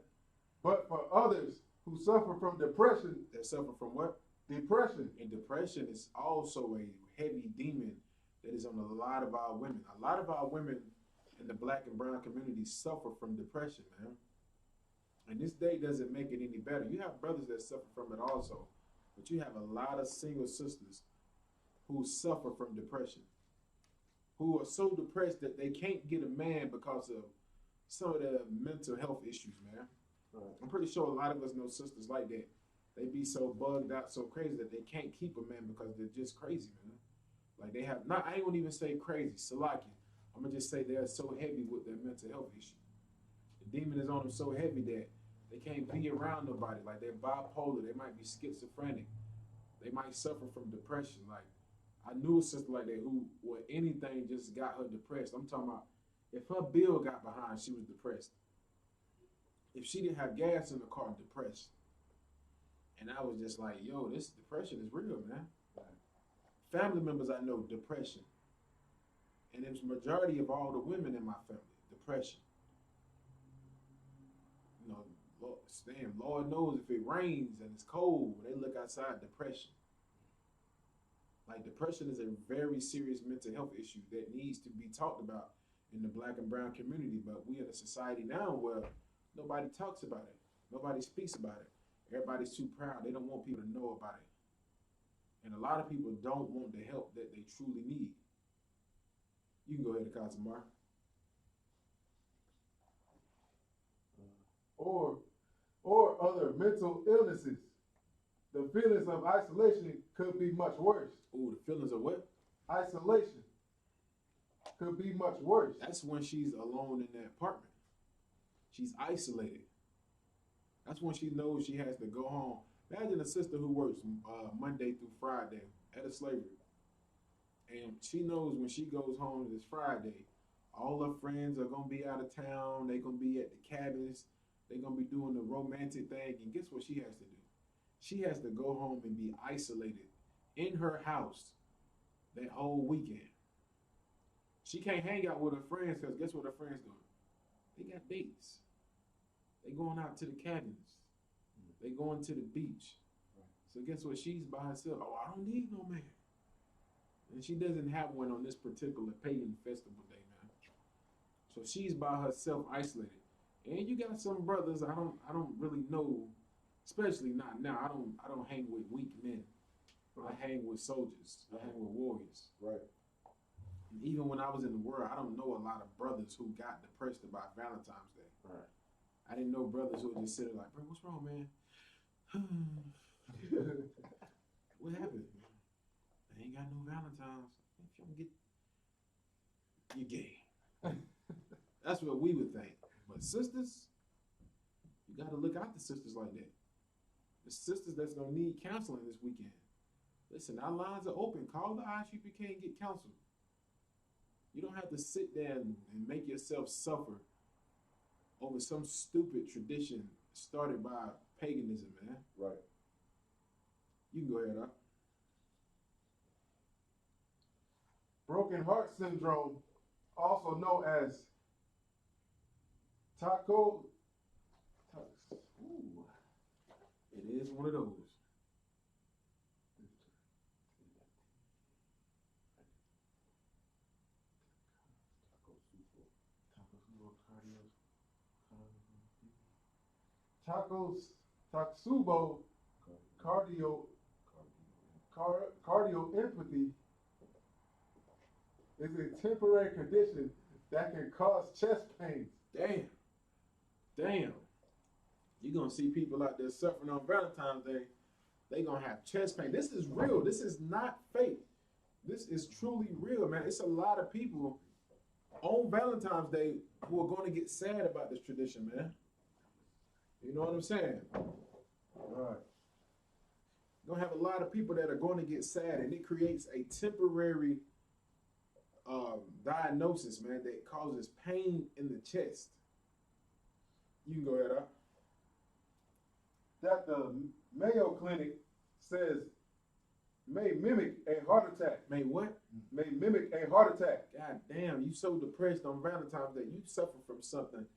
But for others who suffer from depression, They suffer from what? depression, And depression is also a heavy demon that is on a lot of our women. A lot of our women in the black and brown community suffer from depression, man. And this day doesn't make it any better. You have brothers that suffer from it also, but you have a lot of single sisters who suffer from depression, who are so depressed that they can't get a man because of some of the mental health issues, man. Right. I'm pretty sure a lot of us know sisters like that. they be so bugged out, so crazy that they can't keep a man because they're just crazy, man. Like they have not. I ain't gonna even say crazy, Salaki. I'm gonna just say they're so heavy with their mental health issue. The demon is on them so heavy that they can't be around nobody. Like they're bipolar. They might be schizophrenic. They might suffer from depression. Like I knew a sister like that who, where anything just got her depressed. I'm talking about if her bill got behind, she was depressed. If she didn't have gas in the car, depressed. And I was just like, yo, this depression is real, man. Family members I know, depression. And it's majority of all the women in my family, depression. You know, Lord knows if it rains and it's cold, when they look outside, depression. Like depression is a very serious mental health issue that needs to be talked about in the Black and brown community. But we in a society now where nobody talks about it. Nobody speaks about it. Everybody's too proud. They don't want people to know about it. And a lot of people don't want the help that they truly need. You can go ahead, Kazimar. Or other mental illnesses. The feelings of isolation could be much worse. Ooh, the feelings of what? Isolation could be much worse. That's when she's alone in that apartment. She's isolated. That's when she knows she has to go home. Imagine a sister who works Monday through Friday at a slavery. And she knows when she goes home this Friday, all her friends are going to be out of town. They're going to be at the cabins. They're going to be doing the romantic thing. And guess what she has to do? She has to go home and be isolated in her house that whole weekend. She can't hang out with her friends because guess what her friends doing? They got dates. They going out to the cabins. They going to the beach. So guess what? She's by herself. Oh, I don't need no man. And she doesn't have one on this particular pagan festival day, man. So she's by herself, isolated. And you got some brothers I don't really know, especially not now. I don't hang with weak men. I hang with soldiers. I hang with warriors. Right. And even when I was in the world, I don't know a lot of brothers who got depressed about Valentine's Day. Right. I didn't know brothers who would just sit there like, bro, what's wrong, man? What happened? I ain't got no Valentine's. If you don't get, you gay. That's what we would think. But sisters, you got to look out to sisters like that. The sisters that's going to need counseling this weekend. Listen, our lines are open. Call the Isupk and get counsel. You don't have to sit there and make yourself suffer over some stupid tradition started by paganism, man. Right. You can go ahead, huh? Broken heart syndrome, also known as taco. Ooh. It is one of those. Taksubo cardioempathy is a temporary condition that can cause chest pains. Damn. You're going to see people out there suffering on Valentine's Day. They're going to have chest pain. This is real. This is not fake. This is truly real, man. It's a lot of people on Valentine's Day who are going to get sad about this tradition, man. You know what I'm saying? Right. You're going to have a lot of people that are going to get sad, and it creates a temporary diagnosis, man, that causes pain in the chest. You can go ahead, up. That the Mayo Clinic says may mimic a heart attack. May what? May mimic a heart attack. God damn, you so depressed on Valentine's Day. You suffer from something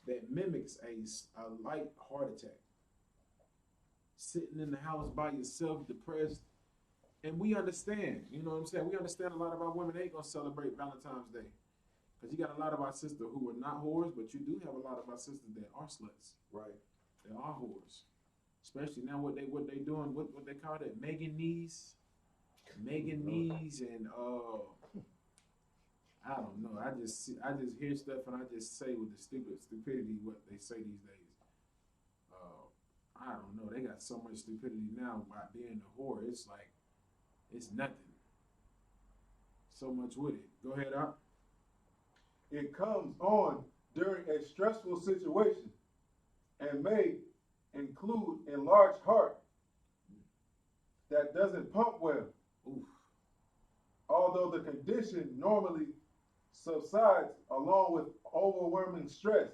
that mimics a light heart attack. Sitting in the house by yourself, depressed. And we understand, you know what I'm saying? We understand a lot of our women ain't going to celebrate Valentine's Day. Because you got a lot of our sisters who are not whores, but you do have a lot of our sisters that are sluts. Right. They are whores. Especially now what they doing, what they call it, Megan knees and I don't know. I just hear stuff and I just say with the stupidity what they say these days. I don't know. They got so much stupidity now by being a whore. It's like, it's nothing. So much with it. Go ahead, Out. It comes on during a stressful situation and may include enlarged heart that doesn't pump well. Oof. Although the condition normally subsides along with overwhelming stress.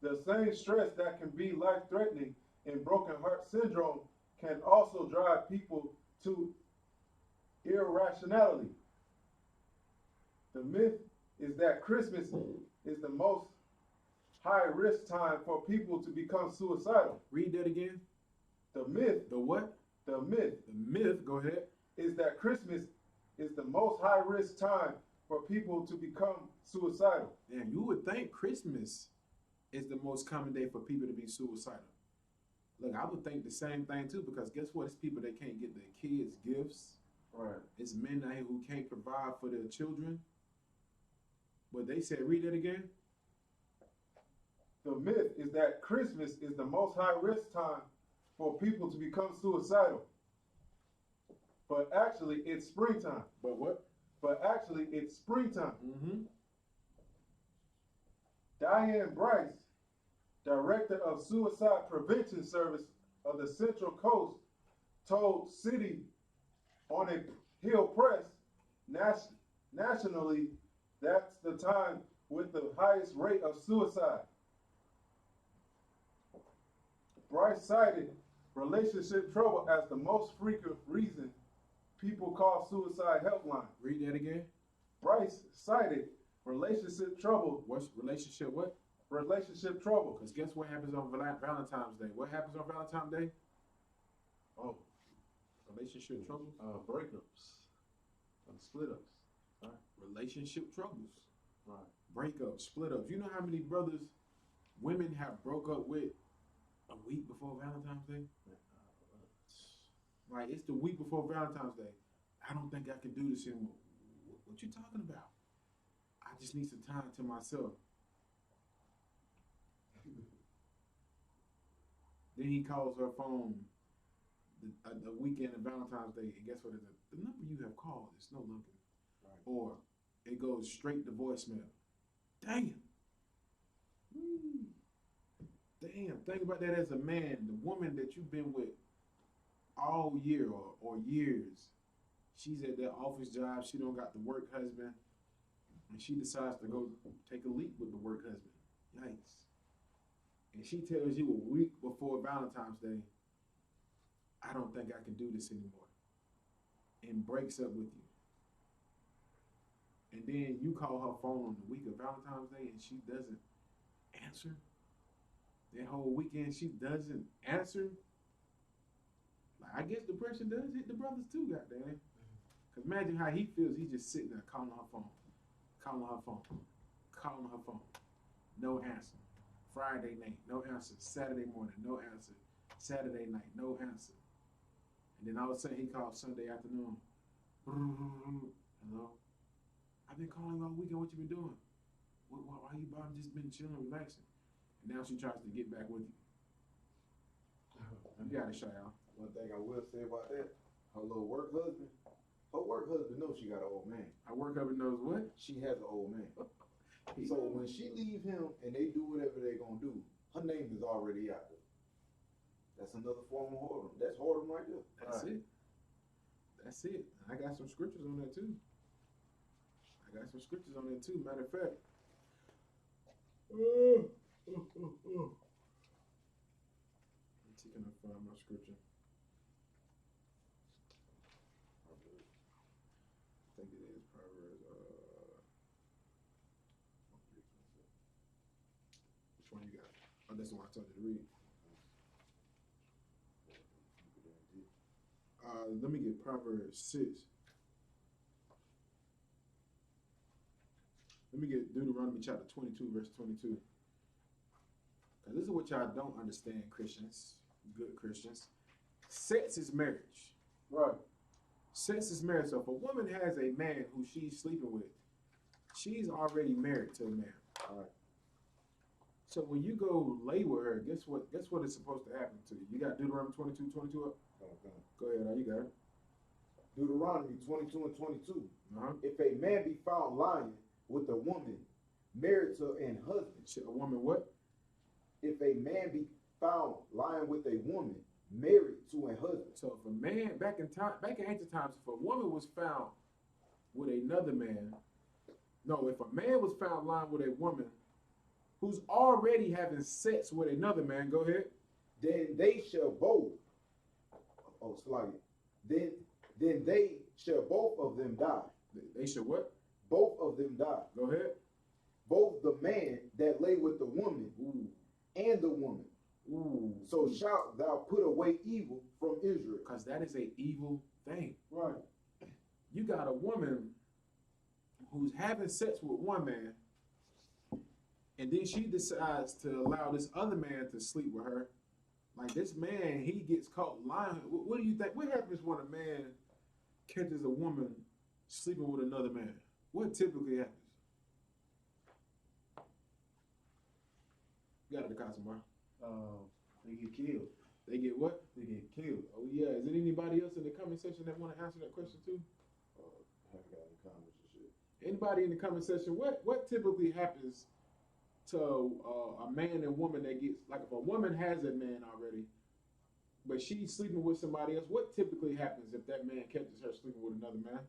The same stress that can be life-threatening in broken heart syndrome can also drive people to irrationality. The myth is that Christmas is the most high-risk time for people to become suicidal. Read that again. The myth, The what? the myth The myth. Go ahead. is that Christmas is the most high-risk time for people to become suicidal. Damn, you would think Christmas is the most common day for people to be suicidal. Look, I would think the same thing too, because guess what? It's people that can't get their kids gifts. Right. It's men out here who can't provide for their children. But they said, read that again. The myth is that Christmas is the most high-risk time for people to become suicidal. But actually, it's springtime. But what? But actually, it's springtime. Mm-hmm. Diane Bryce, director of Suicide Prevention Service of the Central Coast, told City on a Hill Press nationally that's the time with the highest rate of suicide. Bryce cited relationship trouble as the most frequent reason people call suicide helpline. Read that again. Bryce cited relationship trouble. What's relationship what? Relationship trouble. Because guess what happens on Valentine's Day? What happens on Valentine's Day? Oh, Relationship trouble? breakups and split-ups. Right. Relationship troubles. Right. Breakups, split ups. You know how many brothers women have broke up with a week before Valentine's Day? Like, it's the week before Valentine's Day. I don't think I can do this anymore. What you talking about? I just need some time to myself. Then he calls her phone the weekend of Valentine's Day, and guess what? The number you have called is no longer. Right. Or it goes straight to voicemail. Damn. Damn. Think about that as a man. The woman that you've been with all year or years, she's at that office job. She don't got the work husband, and she decides to go take a leak with the work husband. Yikes. And she tells you a week before Valentine's Day, I don't think I can do this anymore, and breaks up with you. And then you call her phone on the week of Valentine's Day and she doesn't answer. That whole weekend she doesn't answer. Like, I guess depression does hit the brothers too, goddamn. Because imagine how he feels. He's just sitting there calling her phone, calling her phone, calling her phone. No answer. Friday night, no answer. Saturday morning, no answer. Saturday night, no answer. And then all of a sudden he calls Sunday afternoon. Hello? I've been calling you all weekend. What you been doing? Why you just been chilling, relaxing? And now she tries to get back with you. You got it, Shia. One thing I will say about that, her little work husband, her work husband knows she got an old man. Her work husband knows what? She has an old man. So when she leave him and they do whatever they gonna do, her name is already out there. That's another form of whoredom. That's whoredom right there. That's it. That's it. I got some scriptures on that too. Matter of fact. I'm taking up find my scripture. I think it is Proverbs. Which one you got? Oh, that's the one I told you to read. Let me get Proverbs 6. Let me get Deuteronomy chapter 22, verse 22. Because this is what y'all don't understand, Christians, good Christians. Sex is marriage. Right. Sex is marriage. So if a woman has a man who she's sleeping with, she's already married to a man. All right. So when you go lay with her, guess what? Guess what is supposed to happen to you? You got Deuteronomy 22:22 up. Okay. Go ahead, now you got it. Deuteronomy 22 and 22. Uh-huh. If a man be found lying with a woman married to an husband, A woman what? if a man be found lying with a woman married to a husband, So if a man back in ancient times, if a woman was found with another man, no, if a man was found lying with a woman who's already having sex with another man, go ahead. then they shall both. Oh, slightly. Then they shall both of them die. They should what? Both of them die. Go ahead. Both the man that lay with the woman Ooh. and the woman. Ooh. So shalt thou put away evil from Israel. Because that is a evil thing. Right. You got a woman who's having sex with one man, and then she decides to allow this other man to sleep with her. Like this man, he gets caught lying. What do you think? What happens when a man catches a woman sleeping with another man? What typically happens? You got it, Casimir. They get killed. They get what? They get killed. Oh yeah. Is there anybody else in the comment section that want to answer that question too? Haven't got any comments and shit. Anybody in the comment section? What typically happens to a man and woman that gets, like if a woman has a man already, but she's sleeping with somebody else? What typically happens if that man catches her sleeping with another man?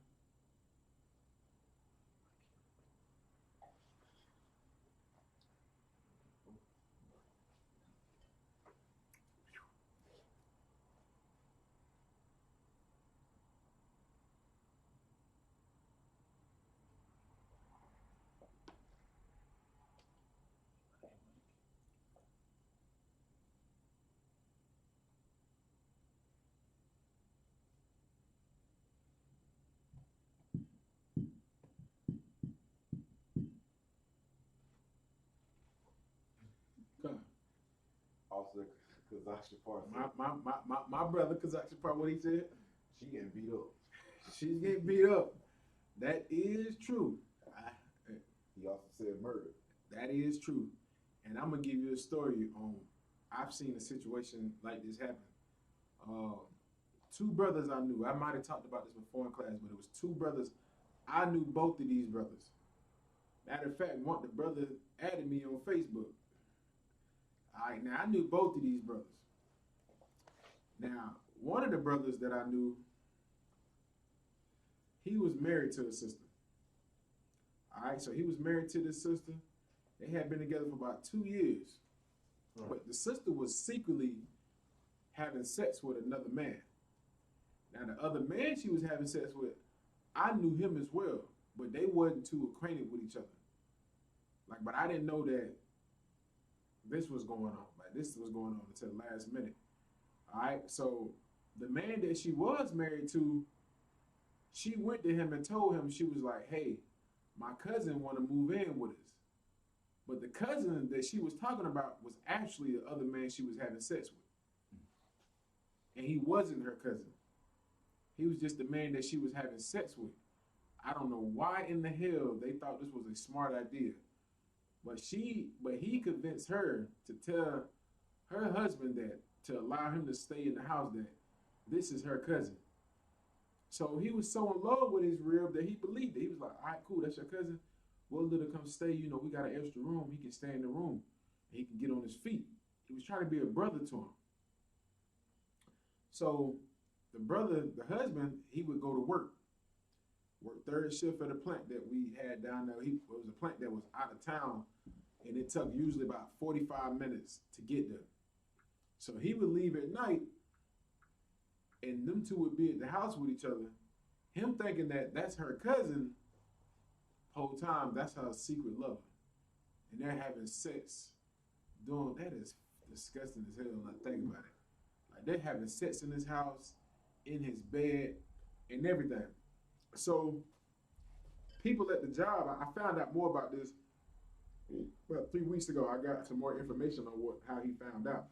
Come on. Also, Kazaksha Park. My brother Kazakh, what he said? She getting beat up. She's getting beat up. That is true. He also said murder. That is true. And I'm gonna give you a story on. I've seen a situation like this happen. Two brothers I knew. I might have talked about this before in class, but it was two brothers. I knew both of these brothers. Matter of fact, the brother added me on Facebook. All right, now I knew both of these brothers. Now, one of the brothers that I knew, he was married to a sister. All right, so he was married to this sister. They had been together for about 2 years. Right. But the sister was secretly having sex with another man. Now, the other man she was having sex with, I knew him as well, but they wasn't too acquainted with each other. Like, but I didn't know that this was going on. Like, this was going on until the last minute. All right, so the man that she was married to, she went to him and told him, she was like, hey, my cousin want to move in with us. But the cousin that she was talking about was actually the other man she was having sex with. And he wasn't her cousin. He was just the man that she was having sex with. I don't know why in the hell they thought this was a smart idea. But he convinced her to tell her husband that, to allow him to stay in the house, that this is her cousin. So he was so in love with his rib that he believed it. He was like, all right, cool, that's your cousin. We'll let her come stay. You know, we got an extra room. He can stay in the room. He can get on his feet. He was trying to be a brother to him. So the brother, the husband, he would go to work third shift at a plant that we had down there. It was a plant that was out of town, and it took usually about 45 minutes to get there. So he would leave at night, and them two would be at the house with each other. Him thinking that that's her cousin, whole time that's her secret lover. And they're having sex. That is disgusting as hell when I think about it. Like, they're having sex in his house, in his bed, and everything. So people at the job, I found out more about this about 3 weeks ago. I got some more information on how he found out.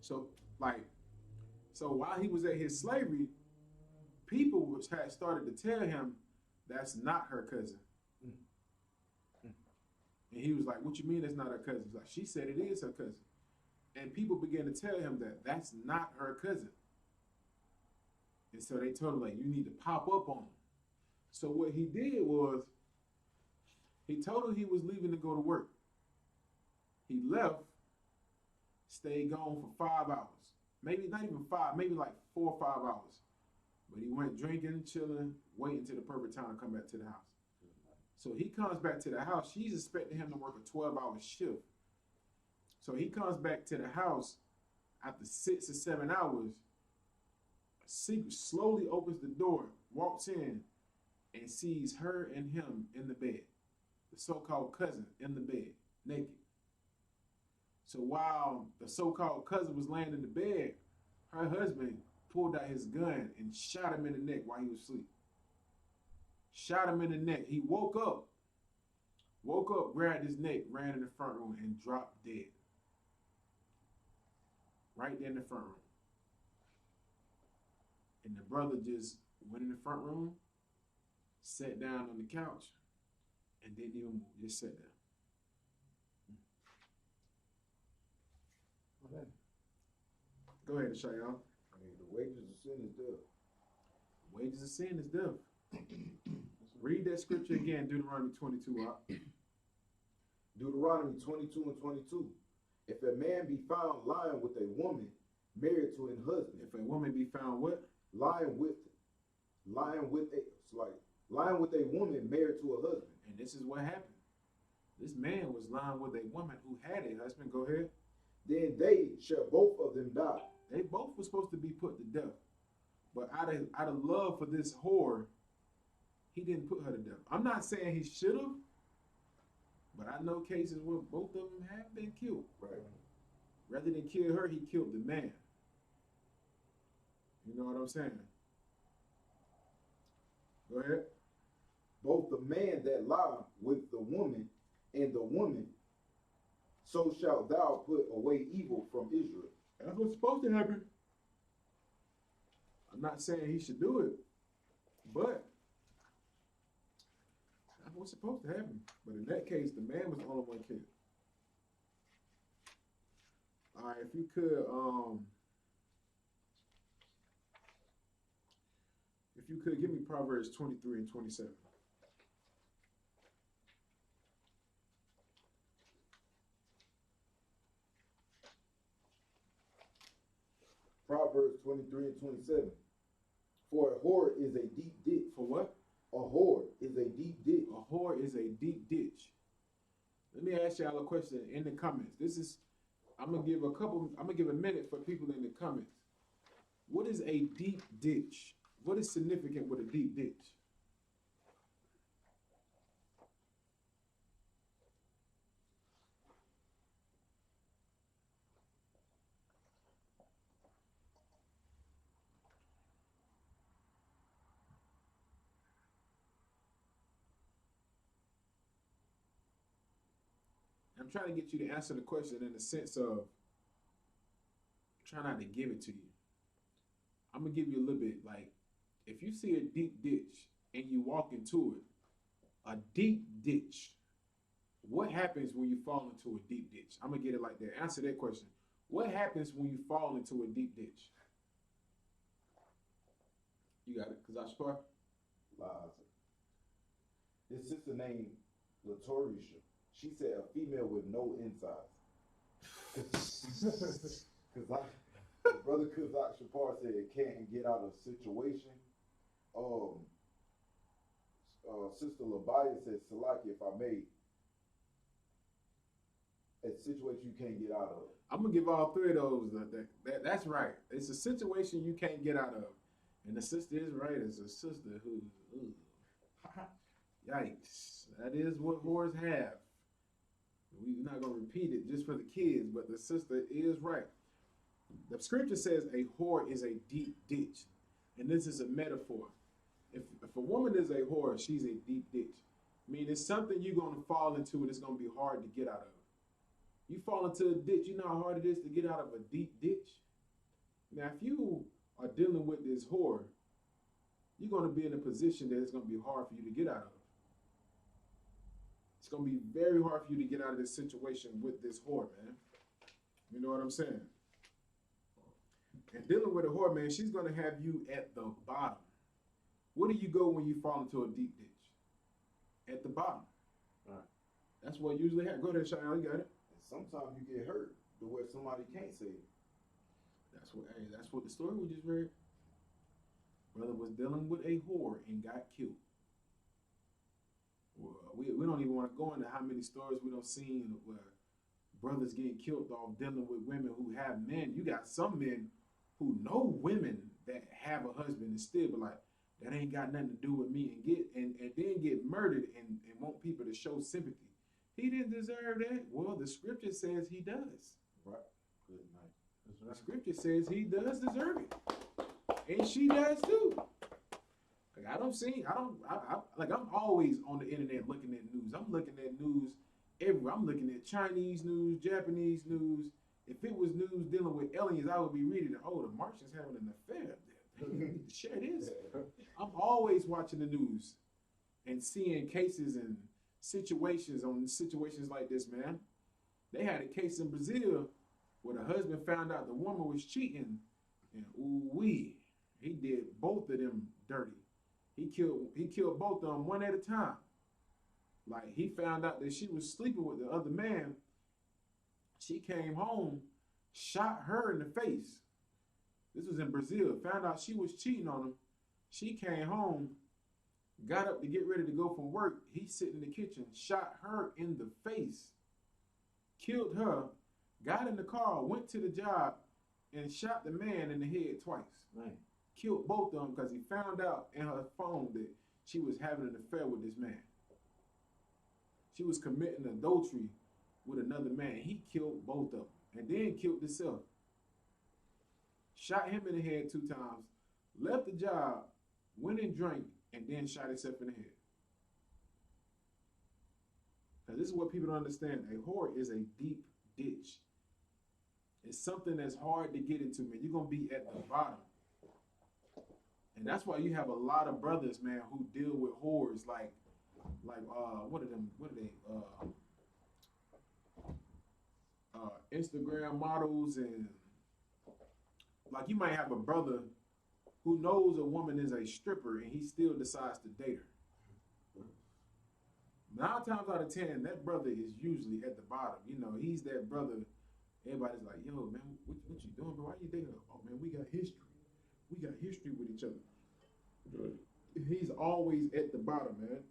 So while he was at his slavery, people had started to tell him that's not her cousin. And he was like, what you mean that's not her cousin? He's like, she said it is her cousin. And people began to tell him that that's not her cousin. And so they told him, like, you need to pop up on him. So what he did was, he told her he was leaving to go to work. He left, stayed gone for 5 hours. Maybe not even 5, maybe like 4 or 5 hours. But he went drinking, chilling, waiting till the perfect time to come back to the house. So he comes back to the house. She's expecting him to work a 12-hour shift. So he comes back to the house after 6 or 7 hours, slowly opens the door, walks in, and sees her and him in the bed. The so-called cousin in the bed, naked. So while the so-called cousin was laying in the bed, her husband pulled out his gun and shot him in the neck while he was asleep. Shot him in the neck. He woke up, grabbed his neck, ran in the front room, and dropped dead. Right there in the front room. And the brother just went in the front room, sat down on the couch, and didn't even move. Just sat there. Okay. Go ahead, Shayon. I mean, the wages of sin is death. Wages of sin is death. Read that scripture again, Deuteronomy 22. Deuteronomy 22 and 22. If a man be found lying with a woman married to an husband. If a woman be found what? Lying with a woman married to a husband. And this is what happened. This man was lying with a woman who had a husband. Go ahead. Then they shall both of them die. They both were supposed to be put to death. But out of love for this whore, he didn't put her to death. I'm not saying he should have, but I know cases where both of them have been killed. Right. Rather than kill her, he killed the man. You know what I'm saying? Go ahead. Both the man that lie with the woman and the woman, so shalt thou put away evil from Israel. That's what's supposed to happen. I'm not saying he should do it, but that's what's supposed to happen. But in that case, the man was the only one killed. All right, if you could give me Proverbs 23 and 27. Proverbs 23 and 27. For a whore is a deep ditch. For what? A whore is a deep ditch. A whore is a deep ditch. Let me ask y'all a question in the comments. I'm gonna give a minute for people in the comments. What is a deep ditch? What is significant with a deep ditch? I'm trying to get you to answer the question in the sense of try not to give it to you. I'm gonna give you a little bit like, if you see a deep ditch and you walk into it, a deep ditch, what happens when you fall into a deep ditch? I'm gonna get it like that. Answer that question. What happens when you fall into a deep ditch? You got it, Kazashpar? Lies. His sister named Latorisha. She said a female with no insides. Brother Kazak Shapar said can't get out of situation. Sister Labaya said, Salaki, if I may, a situation you can't get out of. I'm gonna give all three of those. That's right. It's a situation you can't get out of, and the sister is right. It's a sister who, yikes. That is what whores have. We're not gonna repeat it just for the kids, but the sister is right. The scripture says a whore is a deep ditch, and this is a metaphor. If a woman is a whore, she's a deep ditch. I mean, it's something you're gonna fall into, and it's gonna be hard to get out of. You fall into a ditch, you know how hard it is to get out of a deep ditch? Now, if you are dealing with this whore, you're gonna be in a position that it's gonna be hard for you to get out of. gonna be very hard for you to get out of this situation with this whore, man. You know what I'm saying? And dealing with a whore, man, she's gonna have you at the bottom. Where do you go when you fall into a deep ditch? At the bottom. Right. That's what usually happens. Go ahead, Shia, you got it. And sometimes you get hurt to where somebody can't save you. That's what the story we just read. Brother was dealing with a whore and got killed. Well, we don't even want to go into how many stories we don't seen where brothers getting killed off dealing with women who have men. You got some men who know women that have a husband and still be like, that ain't got nothing to do with me, and then get murdered and want people to show sympathy. He didn't deserve that. Well, the scripture says he does. Right. Good night. The scripture says he does deserve it. And she does too. Like I'm always on the internet looking at news. I'm looking at news everywhere. I'm looking at Chinese news, Japanese news. If it was news dealing with aliens, I would be reading, oh, the Martians having an affair. Share this. I'm always watching the news and seeing cases and situations like this, man. They had a case in Brazil where the husband found out the woman was cheating, and he did both of them dirty. He killed both of them one at a time. Like, he found out that she was sleeping with the other man. She came home, shot her in the face. This was in Brazil. Found out she was cheating on him. She came home, got up to get ready to go from work. He sitting in the kitchen, shot her in the face, killed her, got in the car, went to the job, and shot the man in the head twice. Man. Killed both of them because he found out in her phone that she was having an affair with this man. She was committing adultery with another man. He killed both of them and then killed himself. Shot him in the head 2 times, left the job, went and drank, and then shot himself in the head. Because this is what people don't understand. A whore is a deep ditch. It's something that's hard to get into, man. You're going to be at the bottom. And that's why you have a lot of brothers, man, who deal with whores like what are they, Instagram models, and like you might have a brother who knows a woman is a stripper and he still decides to date her. 9 times out of 10, that brother is usually at the bottom. You know, he's that brother. Everybody's like, yo, man, what you doing, bro? Why you dating her? Oh, man, we got history. We got history with each other. He's always at the bottom, man.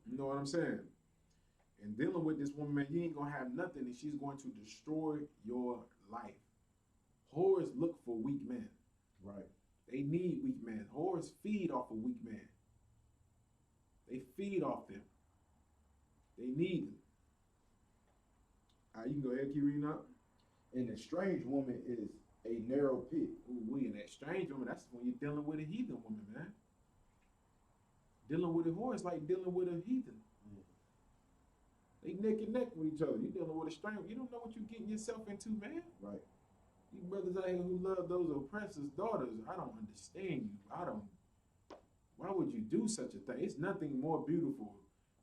You know what I'm saying? And dealing with this woman, man, you ain't gonna have nothing, and she's going to destroy your life. Whores look for weak men. Right. They need weak men. Whores feed off a weak man. They feed off them. They need them. You can go ahead and keep reading up. And the strange woman is a narrow pit. Ooh, and that strange woman, that's when you're dealing with a heathen woman, man. Dealing with a whore is like dealing with a heathen. They neck and neck with each other. You're dealing with a stranger. You don't know what you're getting yourself into, man. Right. You brothers out here who love those oppressors' daughters, I don't understand you. Why would you do such a thing? It's nothing more beautiful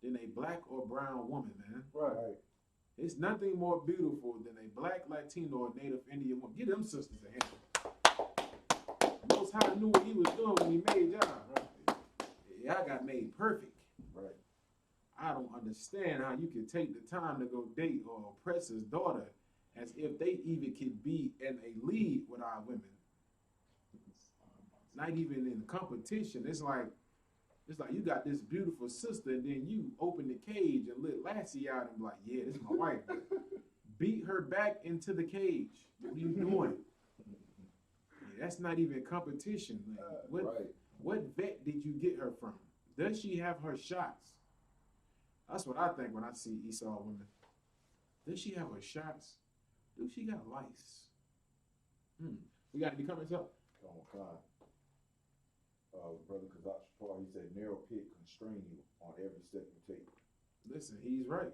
than a black or brown woman, man. Right. It's nothing more beautiful than a black, Latino, or Native Indian woman. Give them sisters a hand. Most High knew what he was doing when he made y'all. Right? Y'all got made perfect. Right. I don't understand how you can take the time to go date or oppressor's daughter as if they even could be in a league with our women. Not even in competition. It's like you got this beautiful sister, and then you open the cage and let Lassie out and be like, yeah, this is my wife. Beat her back into the cage. What are you doing? Yeah, that's not even competition. Like, what vet did you get her from? Does she have her shots? That's what I think when I see Esau women. Does she have her shots? Do she got lice? We got any comments up? Oh, God. Brother Kazach, he said, narrow pit constrain you on every step you take. Listen, he's right.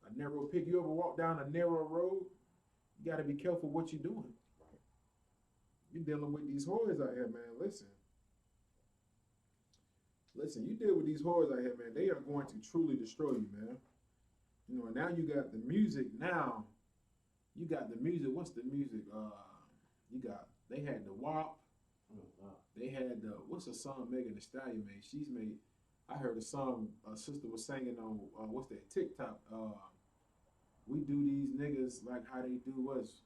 A narrow pit, you ever walk down a narrow road, you got to be careful what you're doing. Right. You're dealing with these whores out here, man. Listen. Listen, you deal with these whores out here, man. They are going to truly destroy you, man. You know, and now you got the music. Now, you got the music. What's the music? They had the WAP. They had the, what's the song Megan Thee Stallion made? She's made, I heard a song a sister was singing on, what's that, TikTok. We do these niggas like how they do us.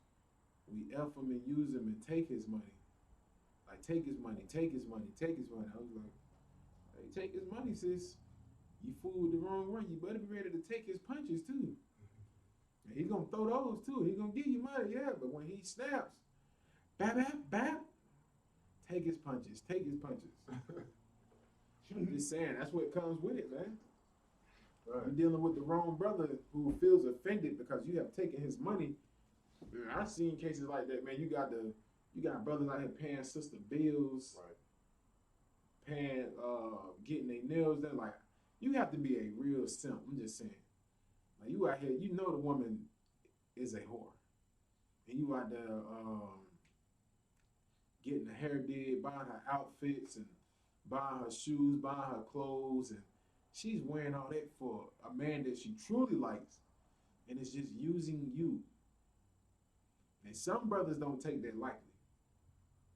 We F them and use them and take his money. Like, take his money, take his money, take his money. I was like, hey, take his money, sis. You fooled the wrong way. You better be ready to take his punches, too. And he's going to throw those, too. He's going to give you money, yeah. But when he snaps, bap, bap, bap, take his punches, take his punches. I'm just saying, that's what comes with it, man. Right. You're dealing with the wrong brother who feels offended because you have taken his money. Man, I've seen cases like that, man. You got brothers out here paying sister bills, right, paying, getting their nails done. Like, you have to be a real simp. I'm just saying. Like, you out here, you know the woman is a whore. And you out there getting her hair did, buying her outfits, and buying her shoes, buying her clothes, and she's wearing all that for a man that she truly likes, and it's just using you. And some brothers don't take that lightly.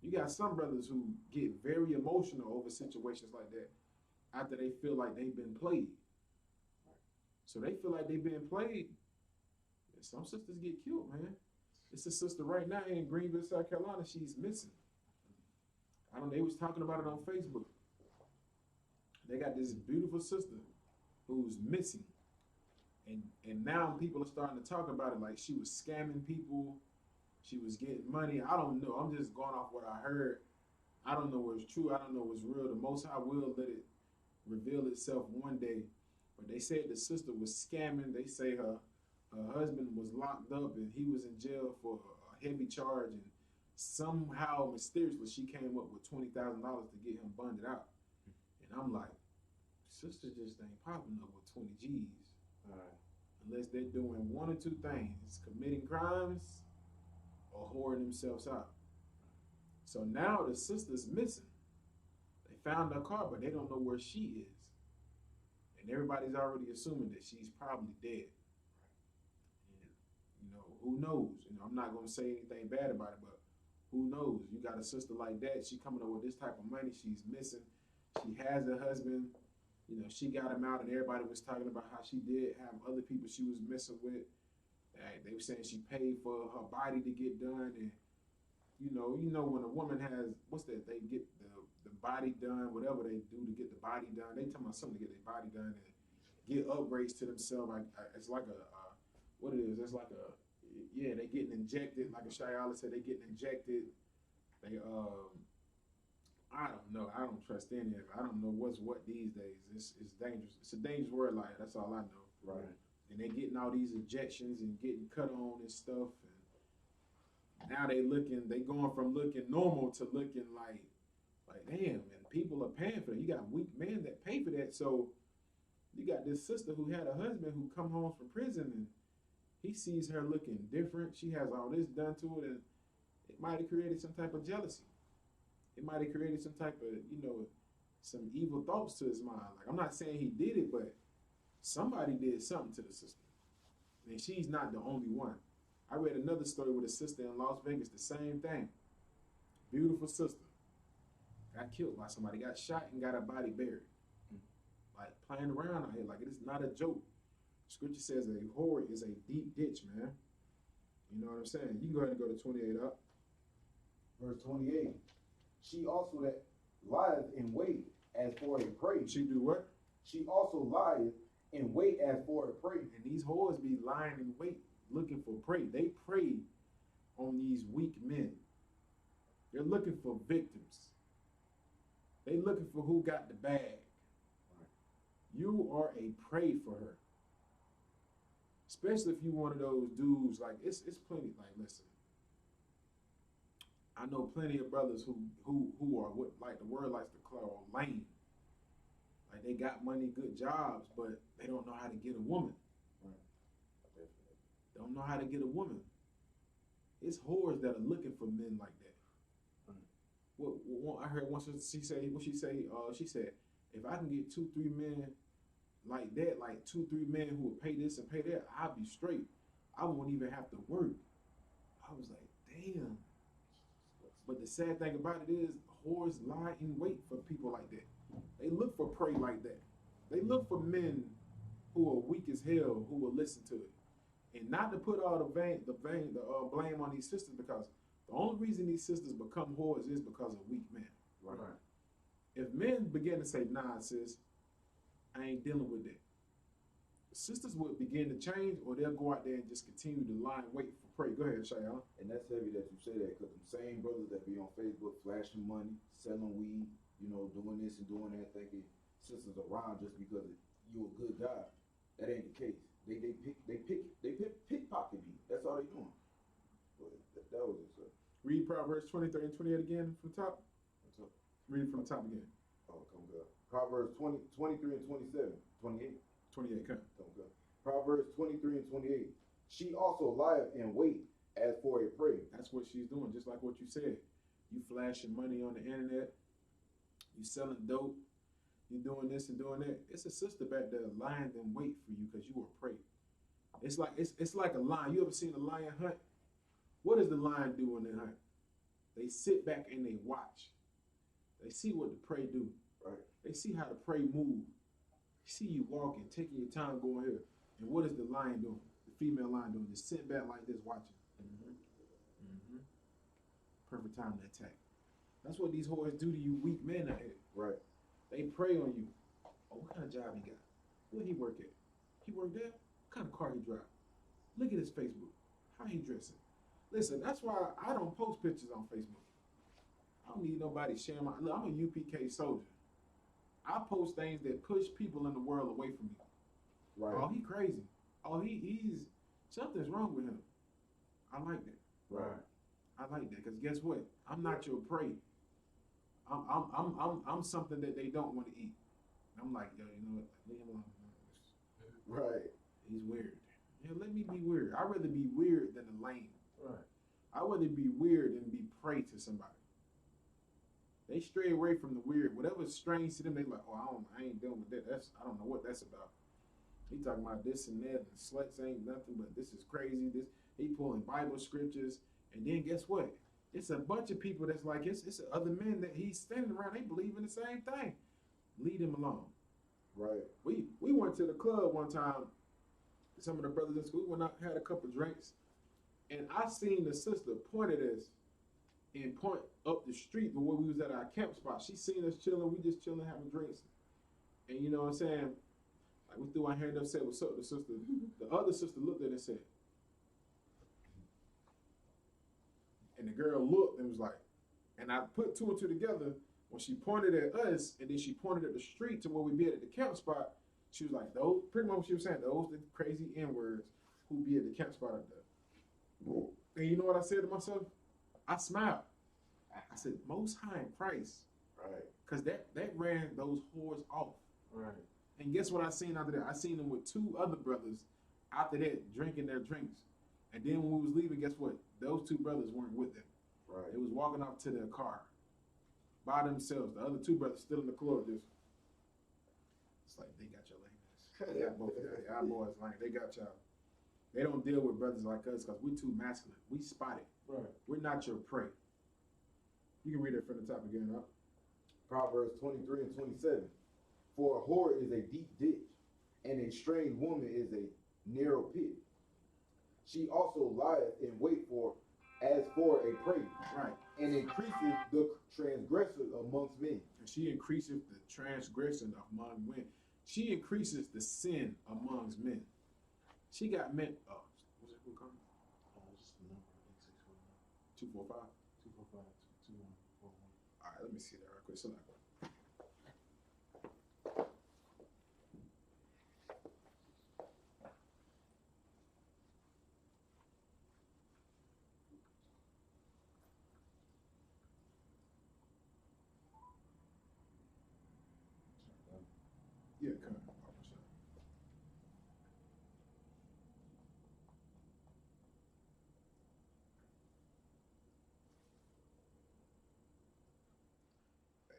You got some brothers who get very emotional over situations like that after they feel like they've been played. So they feel like they've been played. And some sisters get killed, man. It's a sister right now in Greenville, South Carolina. She's missing. I don't know, they was talking about it on Facebook. They got this beautiful sister who's missing. And now people are starting to talk about it like she was scamming people. She was getting money. I don't know. I'm just going off what I heard. I don't know what's true. I don't know what's real. The Most High will let it reveal itself one day. But they said the sister was scamming. They say her husband was locked up and he was in jail for a heavy charge. And somehow, mysteriously, she came up with $20,000 to get him bonded out. And I'm like, sister just ain't popping up with 20 G's. All right. Unless they're doing one or two things, committing crimes or whoring themselves out. So now the sister's missing. They found her car, but they don't know where she is. And everybody's already assuming that she's probably dead. And, you know, who knows? You know, I'm not going to say anything bad about it, but who knows? You got a sister like that. She coming up with this type of money. She's missing. She has a husband. You know, she got him out, and everybody was talking about how she did have other people she was messing with. They were saying she paid for her body to get done, and you know when a woman has what's that? They get the body done, whatever they do to get the body done. They talking about something to get their body done and get upgrades to themselves. It's like what it is. It's like they getting injected. Like a Shayala said, they getting injected. They I don't know. I don't trust any of it. I don't know what's what these days. It's dangerous. It's a dangerous word life. That's all I know. Right. And they getting all these injections and getting cut on and stuff. And now they going from looking normal to looking like damn. And people are paying for that. You got weak men that pay for that. So you got this sister who had a husband who come home from prison and he sees her looking different. She has all this done to it, and it might have created some type of jealousy. It might have created some type of, some evil thoughts to his mind. Like, I'm not saying he did it, but somebody did something to the sister. And she's not the only one. I read another story with a sister in Las Vegas, the same thing. Beautiful sister. Got killed by somebody, got shot and got her body buried. Like, playing around out here. Like, it is not a joke. Scripture says a whore is a deep ditch, man. You know what I'm saying? You can go ahead and go to 28 up. Verse 28. She also that lieth in wait as for a prey. She do what? She also lieth in wait as for a prey. And these whores be lying in wait, looking for prey. They prey on these weak men. They're looking for victims. They looking for who got the bag. Right. You are a prey for her. Especially if you one of those dudes, like, it's plenty, like, listen. I know plenty of brothers who are what, like, the word likes to call lame. Like, they got money, good jobs, but they don't know how to get a woman. Right. Don't know how to get a woman. It's whores that are looking for men like that. Right. I heard once she say, what she say? She said, If I can get 2-3 men like that, like 2-3 men who will pay this and pay that, I'll be straight. I won't even have to work. I was like, damn. But the sad thing about it is, whores lie in wait for people like that. They look for prey like that. They look for men who are weak as hell who will listen to it. And not to put all the blame on these sisters, because the only reason these sisters become whores is because of weak men. Right. If men begin to say, nah, sis, I ain't dealing with that, sisters would begin to change, or they'll go out there and just continue to lie and wait for prey. Go ahead, Shayon. And that's heavy that you say that, because the same brothers that be on Facebook flashing money, selling weed, you know, doing this and doing that, thinking sisters around just because you a good guy. That ain't the case. They pickpocket you. That's all they doing. But that was it, sir. Read Proverbs 23 and 28 again from the top. What's up? Read it from the top again. Oh, come good. Proverbs 23 and 27. 28. 28, come. Come good. Proverbs 23 and 28. She also lieth in wait as for a prey. That's what she's doing, just like what you said. You flashing money on the internet. You selling dope. You doing this and doing that. It's a sister back there lying in wait for you because you were prey. It's like a lion. You ever seen a lion hunt? What does the lion do when they hunt? They sit back and they watch. They see what the prey do. Right. They see how the prey move. They see you walking, taking your time going here. And what is the lion doing? The female lion doing? Just sitting back like this watching. Perfect time to attack. That's what these whores do to you weak men out here. Right. They prey on you. Oh, what kind of job he got? Where he work at? He work there? What kind of car he drive? Look at his Facebook. How he dressing? Listen, that's why I don't post pictures on Facebook. I don't need nobody sharing my. Look, I'm a UPK soldier. I post things that push people in the world away from me. Right. Oh, he crazy. Oh, he's something's wrong with him. I like that. Right. I like that, because guess what? I'm not your prey. I'm something that they don't want to eat. I'm like, yo, you know what? Leave him alone. Right. He's weird. Yeah, let me be weird. I'd rather be weird than a lame. Right. I'd rather be weird than be prey to somebody. They stray away from the weird. Whatever's strange to them, they like, oh, I ain't dealing with that. I don't know what that's about. He talking about this and that, and sluts ain't nothing, but this is crazy. He pulling Bible scriptures, and then guess what? It's a bunch of people that's like, it's other men that he's standing around, they believe in the same thing. Leave him alone. Right. We went to the club one time, some of the brothers in school, went out, had a couple drinks, and I seen the sister point at us and point up the street where we was at our camp spot. She seen us chilling, we just chilling, having drinks. And you know what I'm saying? Like, we threw our hand up, said, what's up, the sister. The other sister looked at it and said, and the girl looked and was like, and I put two and two together when she pointed at us, and then she pointed at the street to where we be at the camp spot. She was like, those, pretty much what she was saying, those the crazy N-words who be at the camp spot up there. And you know what I said to myself? I smiled. I said, Most High in Christ. Right. Because that ran those whores off. Right. And guess what I seen after that? I seen them with two other brothers after that drinking their drinks. And then when we was leaving, guess what? Those two brothers weren't with them. Right. They was walking off to their car by themselves. The other two brothers still in the club. Just, it's like, they got your lame ass. They got both of y'all. Y'all boys lame. They got y'all. They don't deal with brothers like us because we're too masculine. We spotted. Right. We're not your prey. You can read it from the top again, huh? Proverbs 23 and 27. For a whore is a deep ditch, and a strange woman is a narrow pit. She also lieth in wait as for a prey, Right. and increases the transgressors amongst men. And she increases the transgression among men. She increases the sin amongst men. She got men. What's it called? Just the number, I think 245. 645. 245, 2141. All right, let me see that real quick. So like, yeah, come on. Hey,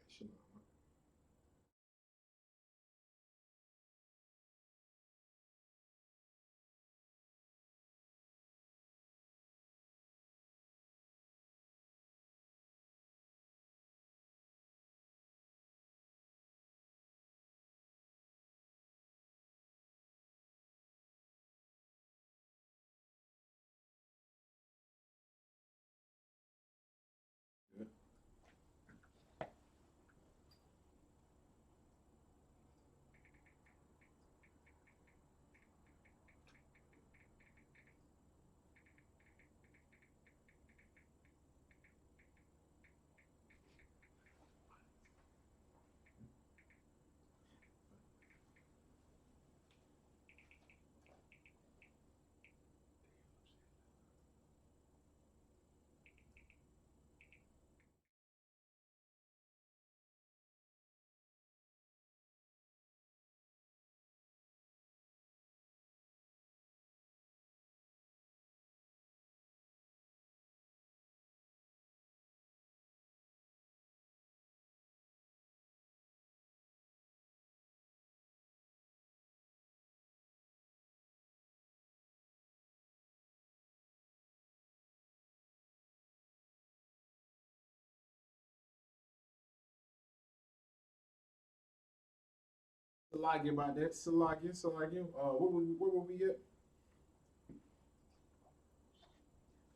Salagi about that. Salagi. Where were we at?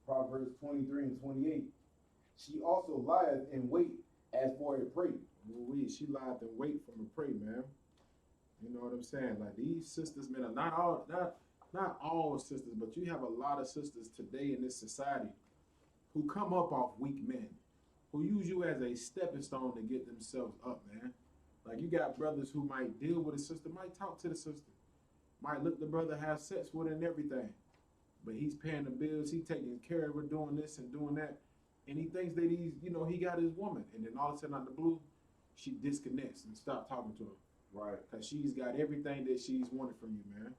Proverbs 23 and 28. She also lieth in wait as for a prey. She lied and wait from a prey, man. You know what I'm saying? Like these sisters, man, are not all sisters, but you have a lot of sisters today in this society who come up off weak men, who use you as a stepping stone to get themselves up, man. Like you got brothers who might deal with a sister, might talk to the sister, might let the brother have sex with her and everything, but he's paying the bills, he taking care of her, doing this and doing that, and he thinks that he got his woman, and then all of a sudden out the blue, she disconnects and stops talking to him. Right. Because she's got everything that she's wanted from you, man.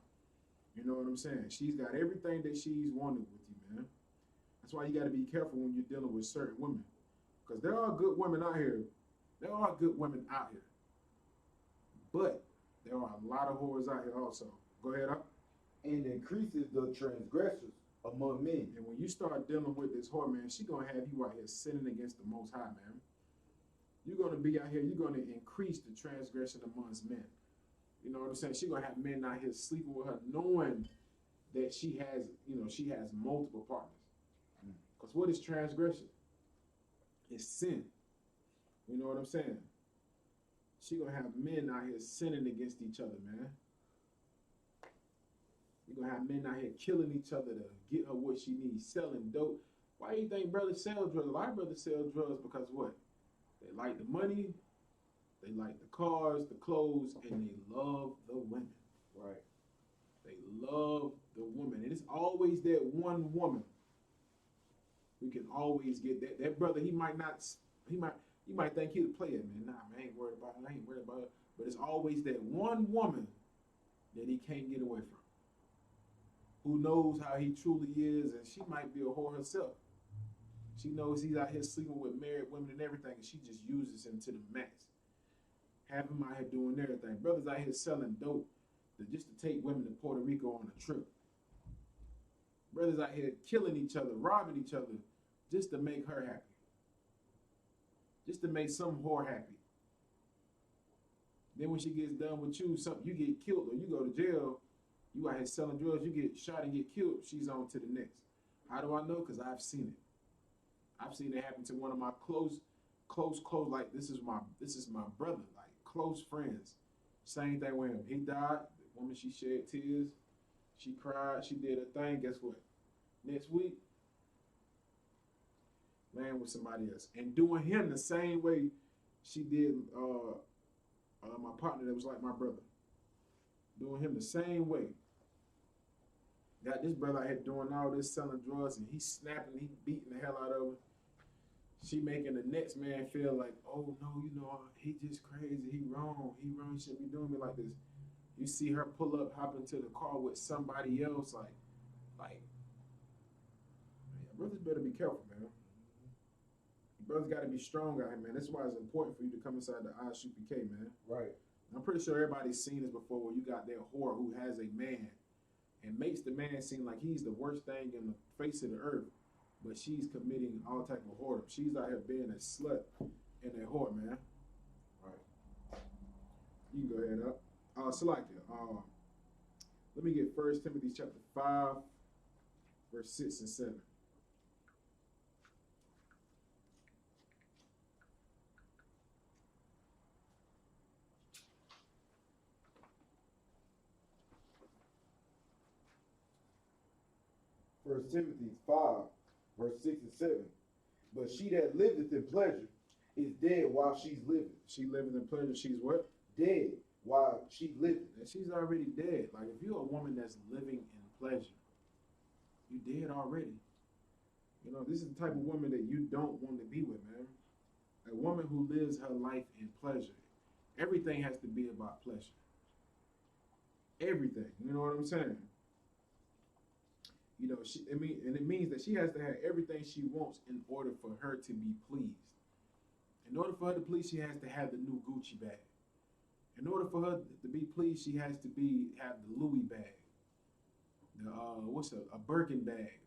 You know what I'm saying? She's got everything that she's wanted with you, man. That's why you got to be careful when you're dealing with certain women. Because there are good women out here. There are good women out here. But there are a lot of whores out here also. Go ahead, up. And increases the transgressors among men. And when you start dealing with this whore, man, she's going to have you out here sinning against the Most High, man. You're going to be out here, you're going to increase the transgression amongst men. You know what I'm saying? She's going to have men out here sleeping with her knowing that she has multiple partners. Because what is transgression? It's sin. You know what I'm saying? She's going to have men out here sinning against each other, man. You're going to have men out here killing each other to get her what she needs, selling dope. Why do you think brothers sell drugs? A lot of brothers sell drugs because what? They like the money, they like the cars, the clothes, and they love the women. Right. They love the woman. And it's always that one woman. We can always get that. That brother, you might think he's a player, man. Nah, man, I ain't worried about it. But it's always that one woman that he can't get away from. Who knows how he truly is, and she might be a whore herself. She knows he's out here sleeping with married women and everything, and she just uses him to the max. Have him out here doing everything. Brothers out here selling dope just to take women to Puerto Rico on a trip. Brothers out here killing each other, robbing each other, just to make her happy. Just to make some whore happy. Then when she gets done with you, you get killed or you go to jail, you out here selling drugs, you get shot and get killed, she's on to the next. How do I know? Because I've seen it. I've seen it happen to one of my close, like this is my brother, like close friends. Same thing with him. He died. The woman, she shed tears. She cried. She did her thing. Guess what? Next week, laying with somebody else. And doing him the same way she did my partner that was like my brother. Doing him the same way. Got this brother out here doing all this, selling drugs, and he's snapping, he beating the hell out of her. She making the next man feel like, oh no, he just crazy, he wrong, he shouldn't be doing me like this. You see her pull up, hop into the car with somebody else, like, man, brothers better be careful, man. Brothers gotta be strong out here, man. That's why it's important for you to come inside the Isupk, man. Right. I'm pretty sure everybody's seen this before, where you got that whore who has a man and makes the man seem like he's the worst thing in the face of the earth, but she's committing all type of whoredom. She's out here being a slut and a whore, man. Right. You can go ahead up. Salakia. Let me get 1 Timothy chapter 5, verse 6 and 7. First Timothy 5, verse 6 and 7. But she that liveth in pleasure is dead while she's living. She living in pleasure. She's what? Dead while she's living. And she's already dead. Like if you're a woman that's living in pleasure, you dead already. You know, this is the type of woman that you don't want to be with, man. A woman who lives her life in pleasure. Everything has to be about pleasure. Everything. You know what I'm saying? You know, it means that she has to have everything she wants in order for her to be pleased. In order for her to please, she has to have the new Gucci bag. In order for her to be pleased, she has to have the Louis bag. The a Birkin bag.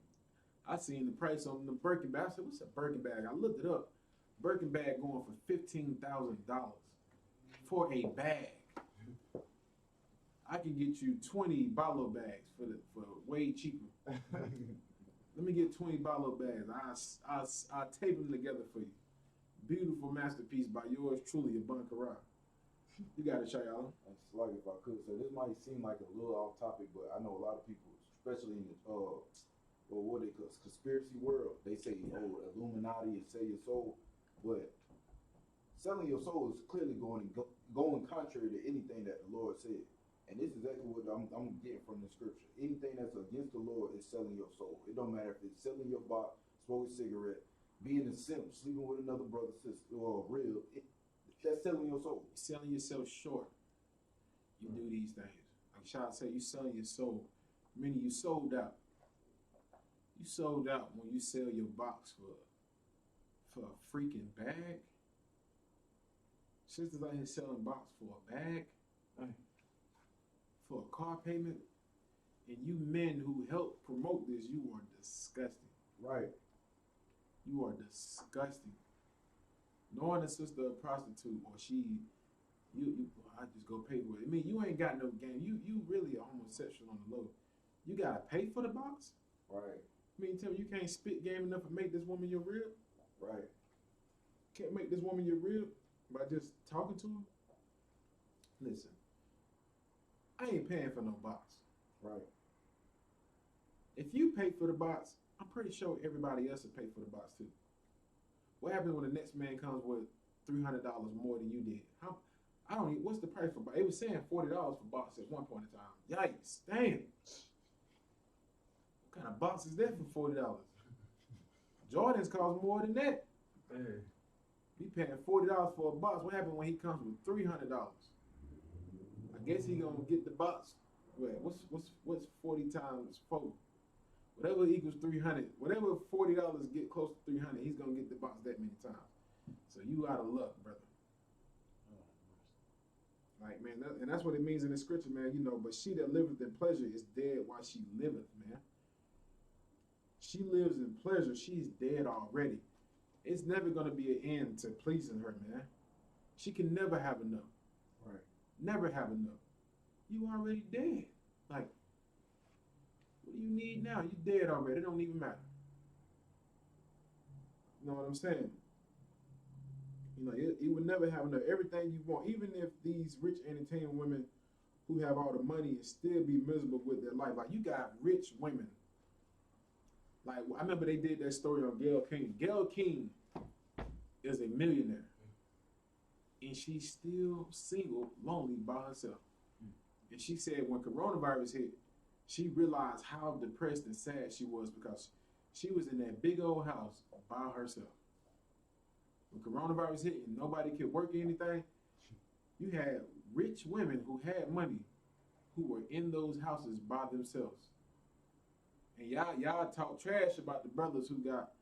I seen the price on the Birkin bag. I said, what's a Birkin bag? I looked it up. Birkin bag going for $15,000 for a bag. I can get you 20 bottle bags for way cheaper. Let me get 20 bottle bags. I'll tape them together for you. Beautiful masterpiece by yours truly, Ibn Karan. You got it, Shayala. It's like if I could. So this might seem like a little off topic, but I know a lot of people, especially in the well, what they call conspiracy world, they say, oh, Illuminati and sell your soul, but selling your soul is clearly going contrary to anything that the Lord said. And this is exactly what I'm getting from the scripture. Anything that's against the Lord is selling your soul. It don't matter if it's selling your box, smoking a cigarette, being a simp, sleeping with another brother, sister, or real. That's selling your soul. You're selling yourself short. You do these things. Like Shah said, you selling your soul. Meaning you sold out. You sold out when you sell your box for a freaking bag. Sisters out here selling box for a bag, for a car payment, and you men who help promote this, you are disgusting. Right. You are disgusting. Knowing a sister a prostitute or I just go pay for it. I mean, you ain't got no game. You really a homosexual on the low. You gotta pay for the box. Right. I mean, tell me you can't spit game enough to make this woman your rib. Right. Can't make this woman your rib by just talking to her. Listen, I ain't paying for no box. Right. If you pay for the box, I'm pretty sure everybody else will pay for the box too. What happens when the next man comes with $300 more than you did? I don't even, what's the price for box? It was saying $40 for box at one point in time. Yikes, damn. What kind of box is that for $40? Jordans cost more than that. Hey. He paying $40 for a box. What happens when he comes with $300? I guess he gonna get the box. Wait, what's 40 times 4? Whatever equals 300. Whatever $40 get close to 300, he's gonna get the box that many times. So you out of luck, brother. Like, man, and that's what it means in the scripture, man. You know, but she that liveth in pleasure is dead while she liveth, man. She lives in pleasure. She's dead already. It's never going to be an end to pleasing her, man. She can never have enough. Right. Never have enough. You already dead. Like, what do you need now? You dead already. It don't even matter. You know what I'm saying? You know, it would never have enough. Everything you want, even if these rich entertaining women who have all the money and still be miserable with their life. Like, you got rich women. Like, I remember they did that story on Gayle King. Gayle King is a millionaire. And she's still single, lonely by herself. And she said when coronavirus hit, she realized how depressed and sad she was because she was in that big old house by herself. When coronavirus hit and nobody could work or anything, you had rich women who had money who were in those houses by themselves. And y'all talk trash about the brothers who got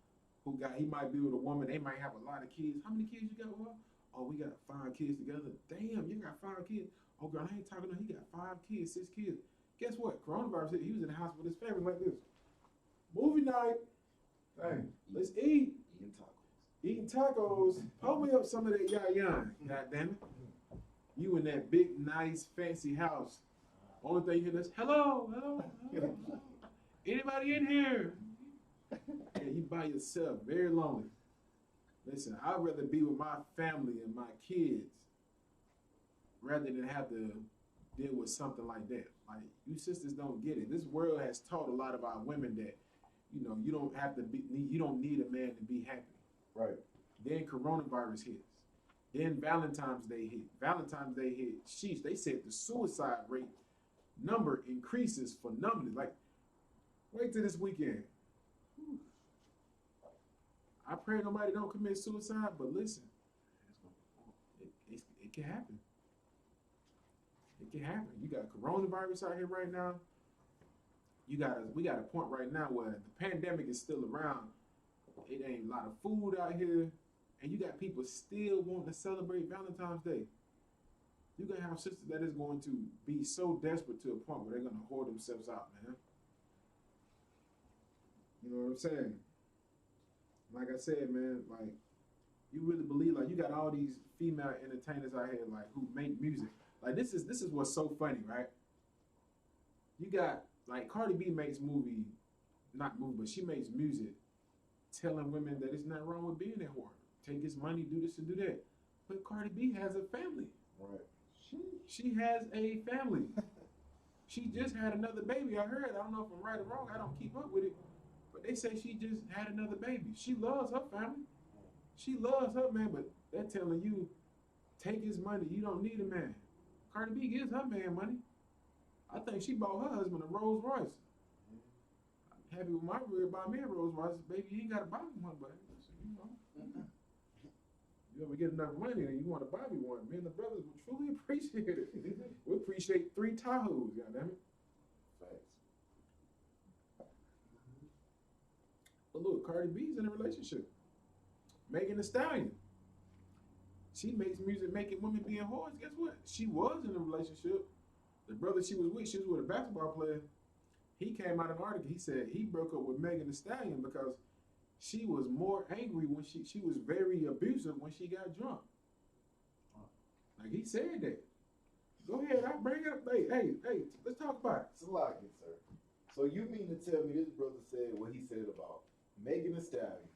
he might be with a woman, they might have a lot of kids. How many kids you got, Will? Oh, we got 5 kids together. Damn, you got 5 kids. Oh, girl, I ain't talking to him. He got 5 kids, 6 kids. Guess what? Coronavirus hit. He was in the house with his family like this. Movie night. Dang. Let's eat. Eating tacos. Pull me up some of that yan. God damn it. You in that big, nice, fancy house. Only thing you hear is, hello, hello, hello. Anybody in here? And you by yourself, very lonely. Listen, I'd rather be with my family and my kids rather than have to deal with something like that. Like, you sisters don't get it. This world has taught a lot of our women that, you know, you don't have to be, you don't need a man to be happy. Right. Then coronavirus hits. Then Valentine's Day hit. Valentine's Day hit. Sheesh, they said the suicide rate number increases phenomenally. Like, wait till this weekend. Whew. I pray nobody don't commit suicide, but listen, it can happen. It can happen. You got coronavirus out here right now. We got a point right now where the pandemic is still around. It ain't a lot of food out here, and you got people still wanting to celebrate Valentine's Day. You're gonna have sisters that is going to be so desperate to a point where they're gonna whore themselves out, man. You know what I'm saying? Like I said, man, like, you really believe, like, you got all these female entertainers out here, like, who make music. Like, this is what's so funny, right? You got like Cardi B makes but she makes music telling women that it's not wrong with being a whore. Take his money, do this and do that. But Cardi B has a family. Right. She has a family. She just had another baby. I heard. I don't know if I'm right or wrong. I don't keep up with it. But they say she just had another baby. She loves her family. She loves her man, but they're telling you, take his money. You don't need a man. Cardi B gives her man money. I think she bought her husband a Rolls Royce. I'm happy with my career, buy me a Rolls Royce. Baby, you ain't got to buy me one, but you know. You ever get enough money and you want to buy me one, me and the brothers would truly appreciate it. We appreciate 3 Tahoes, goddammit. Facts. But look, Cardi B's in a relationship. Megan Thee Stallion. She makes music making women being whores. Guess what? She was in a relationship. The brother she was with a basketball player. He came out in an article. He said he broke up with Megan Thee Stallion because she was more angry when she was very abusive when she got drunk. Like he said that. Go ahead, I'll bring it up. Hey, let's talk about it. It's a lot, good sir. So you mean to tell me this brother said what he said about Megan Thee Stallion?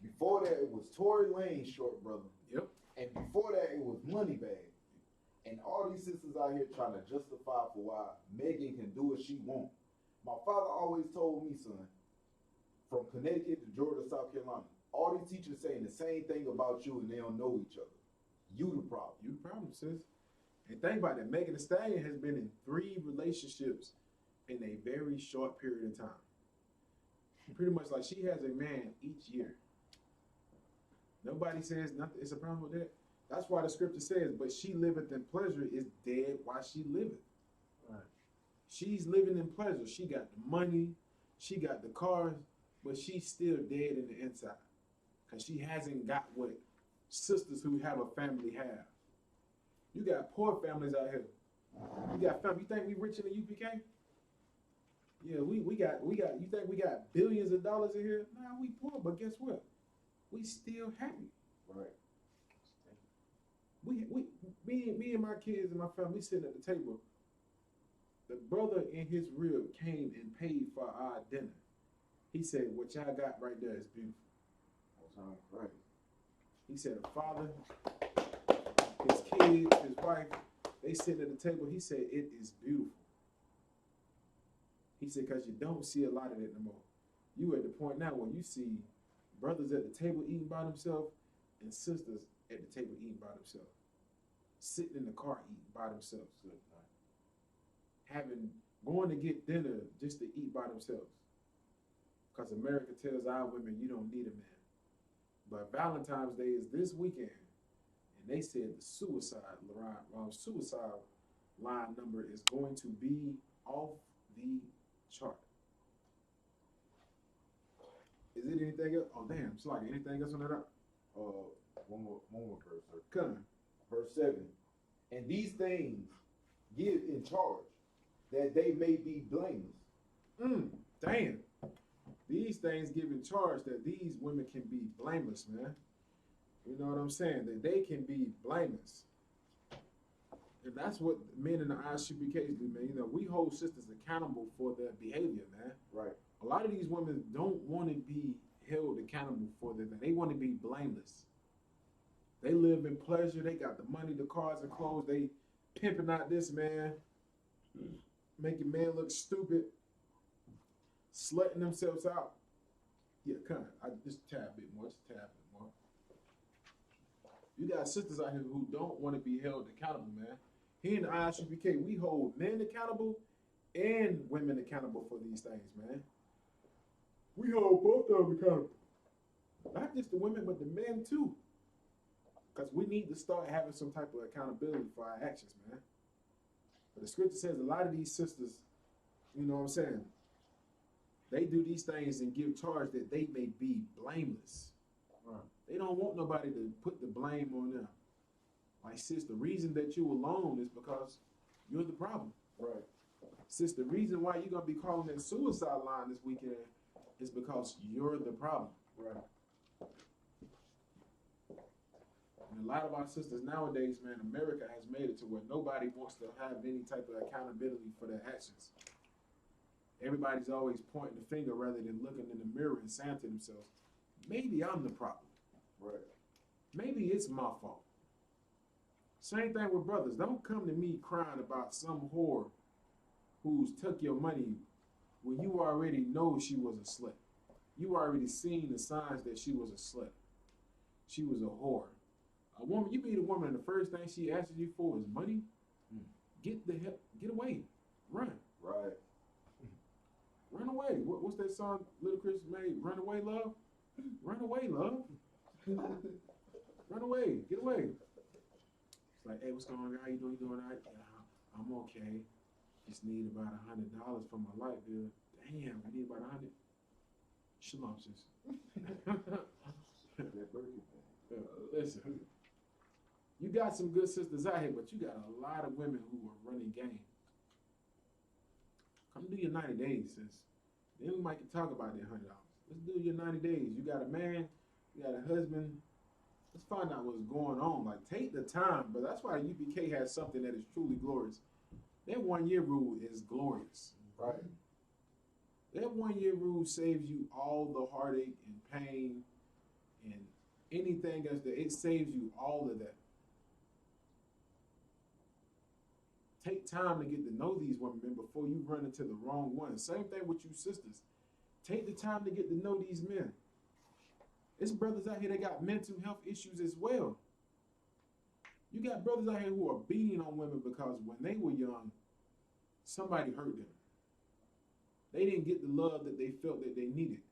Before that, it was Tory Lane's short brother. Yep. And before that, it was Moneybag. And all these sisters out here trying to justify for why Megan can do what she wants. My father always told me, son, from Connecticut to Georgia, South Carolina, all these teachers saying the same thing about you and they don't know each other. You the problem. You the problem, sis. And think about it, Megan Thee Stallion has been in 3 relationships in a very short period of time. Pretty much like she has a man each year. Nobody says nothing. It's a problem with that. That's why the scripture says, but she liveth in pleasure is dead while she liveth. Right. She's living in pleasure. She got the money, she got the cars, but she's still dead in the inside. Because she hasn't got what sisters who have a family have. You got poor families out here. You got family. You think we rich in the UPK? Yeah, we got. You think we got billions of dollars in here? Nah, we poor, but guess what? We still happy. Right. Me and my kids and my family sitting at the table. The brother in his rib came and paid for our dinner. He said, "What y'all got right there is beautiful." Right. He said, "A father, his kids, his wife, they sitting at the table." He said, "It is beautiful." He said, "Because you don't see a lot of it no more. You at the point now where you see brothers at the table eating by themselves and sisters at the table eating by themselves, sitting in the car eating by themselves, going to get dinner just to eat by themselves. Because America tells our women you don't need a man. But Valentine's Day is this weekend, and they said the suicide line number is going to be off the chart. Is it anything else? Oh damn, it's like anything else on that? One more verse, sir. Come. Verse 7. And these things give in charge, that they may be blameless. Damn. These things give in charge that these women can be blameless, man. You know what I'm saying? That they can be blameless. And that's what men in the Isupk do, man. You know, we hold sisters accountable for their behavior, man. Right. A lot of these women don't want to be held accountable for their thing. They want to be blameless. They live in pleasure. They got the money, the cars, and clothes. They pimping out this man, making man look stupid, slutting themselves out. Yeah, come on. Just a tad bit more. You got sisters out here who don't want to be held accountable, man. Here in the Isupk, we hold men accountable and women accountable for these things, man. We hold both of them accountable. Not just the women, but the men too. Because we need to start having some type of accountability for our actions, man. But the scripture says a lot of these sisters, you know what I'm saying, they do these things and give charge that they may be blameless. Right. They don't want nobody to put the blame on them. Like, sis, the reason that you alone is because you're the problem. Right. Sis, the reason why you're going to be calling that suicide line this weekend is because you're the problem. Right. And a lot of our sisters nowadays, man, America has made it to where nobody wants to have any type of accountability for their actions. Everybody's always pointing the finger rather than looking in the mirror and saying to themselves, maybe I'm the problem. Right. Maybe it's my fault. Same thing with brothers. Don't come to me crying about some whore who's took your money when you already know she was a slut. You already seen the signs that she was a slut. She was a whore. A woman, you meet a woman and the first thing she asks you for is money. Get the hell, get away, run. Right. Run away. What's that song Little Chris made? Run away, love. Run away, love. Run away. Get away. It's like, hey, what's going on? How you doing? You doing all right? Yeah, I'm okay. Just need about $100 for my light bill. Damn, I need about 100. Shalom, sis. That Birkin thing. Listen, you got some good sisters out here, but you got a lot of women who are running game. Come do your 90 days, sis. Then we might talk about that $100. Let's do your 90 days. You got a man, you got a husband. Let's find out what's going on. Like, take the time, but that's why UPK has something that is truly glorious. That 1 year rule is glorious. Right. That 1 year rule saves you all the heartache and pain and anything else. That it saves you all of that. Take time to get to know these women before you run into the wrong one. Same thing with you sisters. Take the time to get to know these men. There's brothers out here that got mental health issues as well. You got brothers out here who are beating on women because when they were young, somebody hurt them. They didn't get the love that they felt that they needed.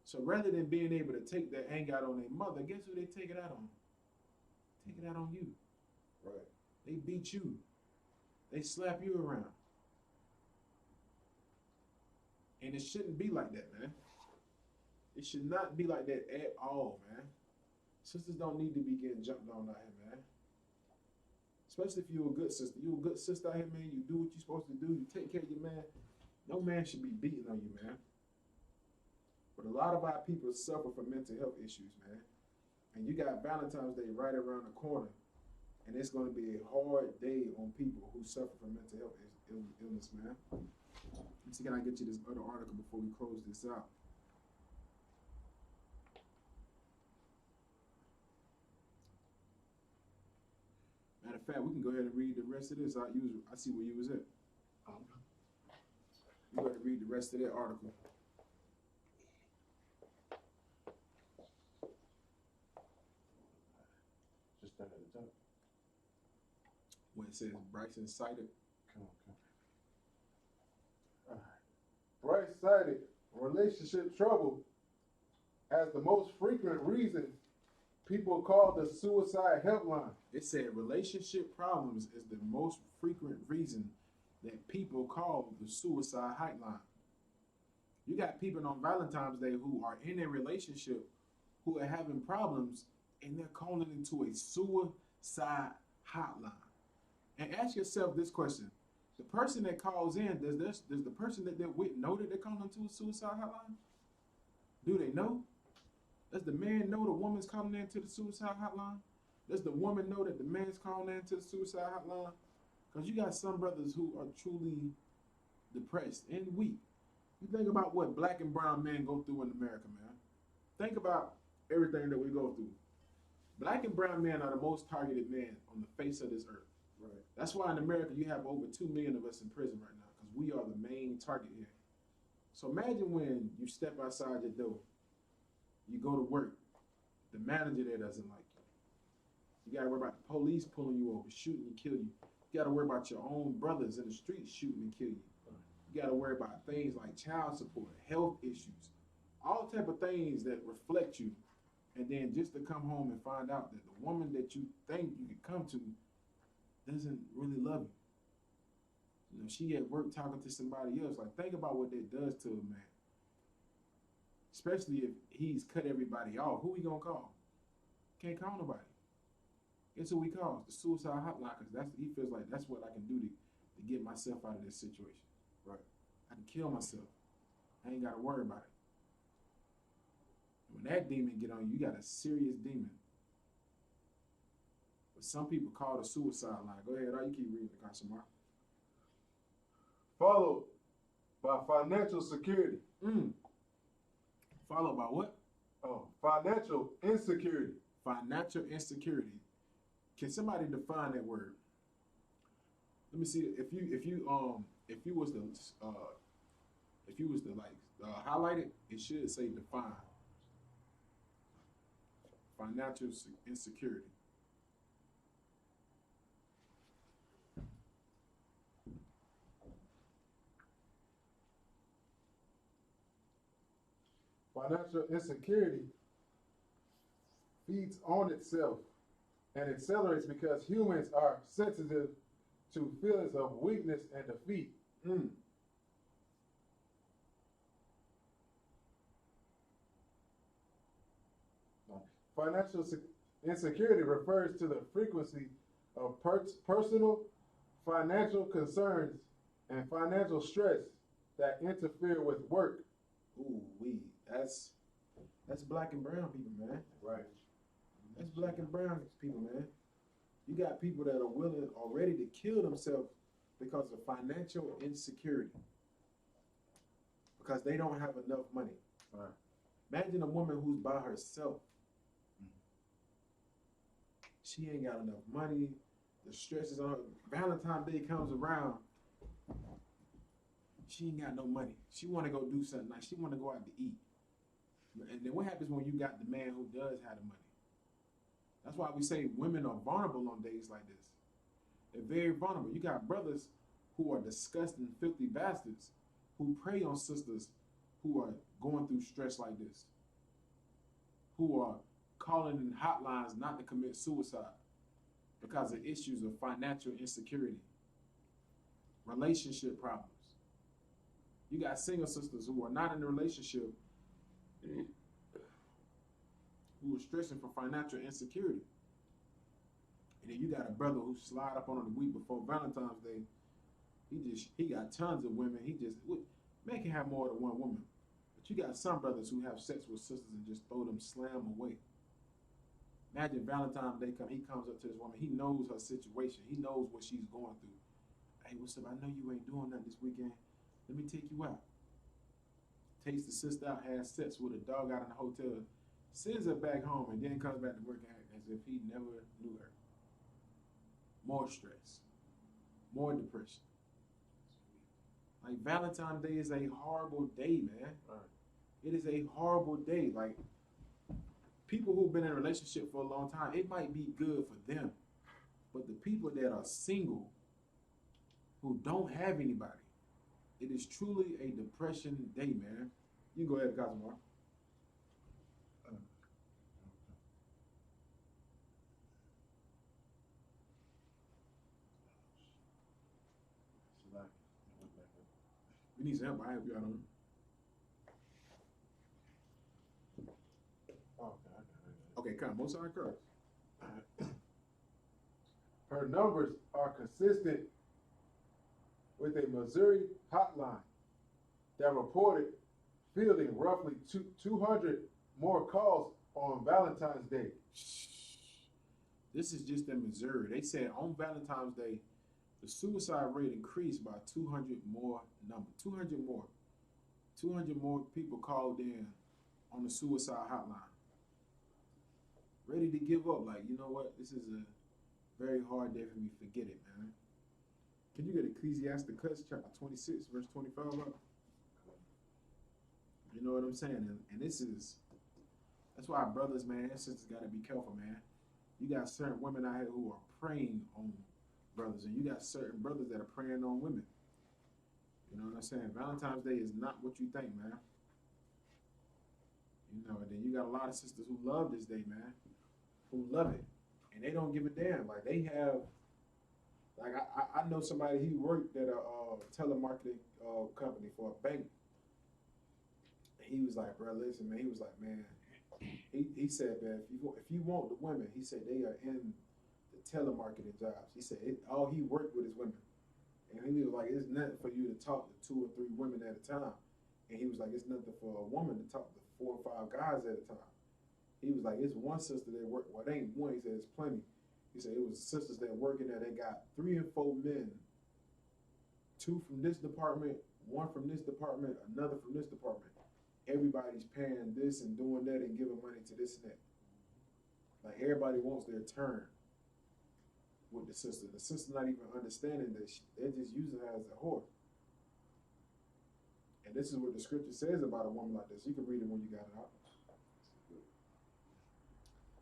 So rather than being able to take their anger out on their mother, guess who they take it out on? Take it out on you. Right. They beat you. They slap you around. And it shouldn't be like that, man. It should not be like that at all, man. Sisters don't need to be getting jumped on out here, man. Especially if you're a good sister. You're a good sister out here, man. You do what you're supposed to do. You take care of your man. No man should be beating on you, man. But a lot of our people suffer from mental health issues, man. And you got Valentine's Day right around the corner. And it's going to be a hard day on people who suffer from mental health illness, man. Let's see, can I get you this other article before we close this out? Matter of fact, we can go ahead and read the rest of this. I see where you was at. You got to read the rest of that article. Just start at the top. When it says Bryson cited. Come on. Bryce cited relationship trouble as the most frequent reason people call the suicide helpline. It said relationship problems is the most frequent reason that people call the suicide hotline. You got people on Valentine's Day who are in a relationship who are having problems and they're calling into a suicide hotline. And ask yourself this question. The person that calls in, does the person that they're with know that they're calling into a suicide hotline? Do they know? Does the man know the woman's calling into the suicide hotline? Does the woman know that the man's calling into the suicide hotline? Because you got some brothers who are truly depressed and weak. You think about what black and brown men go through in America, man. Think about everything that we go through. Black and brown men are the most targeted men on the face of this earth. Right. That's why in America you have over 2 million of us in prison right now, because we are the main target here. So imagine when you step outside your door, you go to work, the manager there doesn't like you. You gotta worry about the police pulling you over, shooting and kill you. You gotta worry about your own brothers in the streets shooting and kill you. You gotta worry about things like child support, health issues, all type of things that reflect you. And then just to come home and find out that the woman that you think you could come to doesn't really love you. You know, she at work talking to somebody else. Like, think about what that does to a man. Especially if he's cut everybody off. Who we gonna call? Can't call nobody. Guess who we call? The suicide hotline, because he feels like that's what I can do to get myself out of this situation. Right. I can kill myself. I ain't gotta worry about it. When that demon get on you, you got a serious demon. But some people call it a suicide line. Go ahead, you keep reading the Kasamar. Followed by financial security. Followed by what? Financial insecurity. Financial insecurity. Can somebody define that word? Let me see. If you was to highlight it, it should say define. Financial insecurity. Financial insecurity feeds on itself and accelerates because humans are sensitive to feelings of weakness and defeat. Financial insecurity refers to the frequency of personal financial concerns and financial stress that interfere with work. Ooh, that's black and brown people, man. Right. That's black and brown people, man. You got people that are willing already to kill themselves because of financial insecurity. Because they don't have enough money. Right. Imagine a woman who's by herself. She ain't got enough money. The stress is on her. Valentine's Day comes around. She ain't got no money. She want to go do something nice. She want to go out to eat. And then what happens when you got the man who does have the money? That's why we say women are vulnerable on days like this. They're very vulnerable. You got brothers who are disgusting, filthy bastards who prey on sisters who are going through stress like this, who are calling in hotlines not to commit suicide because of issues of financial insecurity, relationship problems. You got single sisters who are not in a relationship who are stressing for financial insecurity. And then you got a brother who slide up on her the week before Valentine's Day. He got tons of women. Man can have more than one woman. But you got some brothers who have sex with sisters and just throw them slam away. Imagine Valentine's Day he comes up to this woman. He knows her situation. He knows what she's going through. Hey, what's up? I know you ain't doing nothing this weekend. Let me take you out. Takes the sister out, has sex with a dog out in the hotel, sends her back home, and then comes back to work as if he never knew her. More stress, more depression. Like Valentine's Day is a horrible day, man. Right. It is a horrible day. Like people who've been in a relationship for a long time, it might be good for them, but the people that are single, who don't have anybody, it is truly a depression day, man. You go ahead, Cosmar. We need some help. I help you out on it. Okay, come. Most side curves. Her numbers are consistent with a Missouri hotline that reported fielding roughly 200 more calls on Valentine's Day. This is just in Missouri. They said on Valentine's Day, the suicide rate increased by 200 more numbers. 200 more. 200 more people called in on the suicide hotline. Ready to give up. Like, you know what? This is a very hard day for me. Forget it, man. Can you get Ecclesiasticus chapter 26, verse 25 up? You know what I'm saying? And that's why brothers, man, and sisters got to be careful, man. You got certain women out here who are preying on brothers, and you got certain brothers that are preying on women. You know what I'm saying? Valentine's Day is not what you think, man. You know, and then you got a lot of sisters who love this day, man, who love it, and they don't give a damn. Like they have, like I know somebody, he worked at a telemarketing company for a bank. He was like, bro, listen, man. He was like, man. He said, man, if you want the women, he said they are in the telemarketing jobs. He said all he worked with is women, and he was like, it's nothing for you to talk to 2 or 3 women at a time. And he was like, it's nothing for a woman to talk to 4 or 5 guys at a time. He was like, it's one sister that worked. Well, it ain't one. He said it's plenty. He said it was sisters that working there. They got 3 and 4 men, 2 from this department, 1 from this department, another from this department. Everybody's paying this and doing that and giving money to this and that. Like everybody wants their turn with the sister. The sister not even understanding that they're just using her as a whore. And this is what the scripture says about a woman like this. You can read it when you got it out.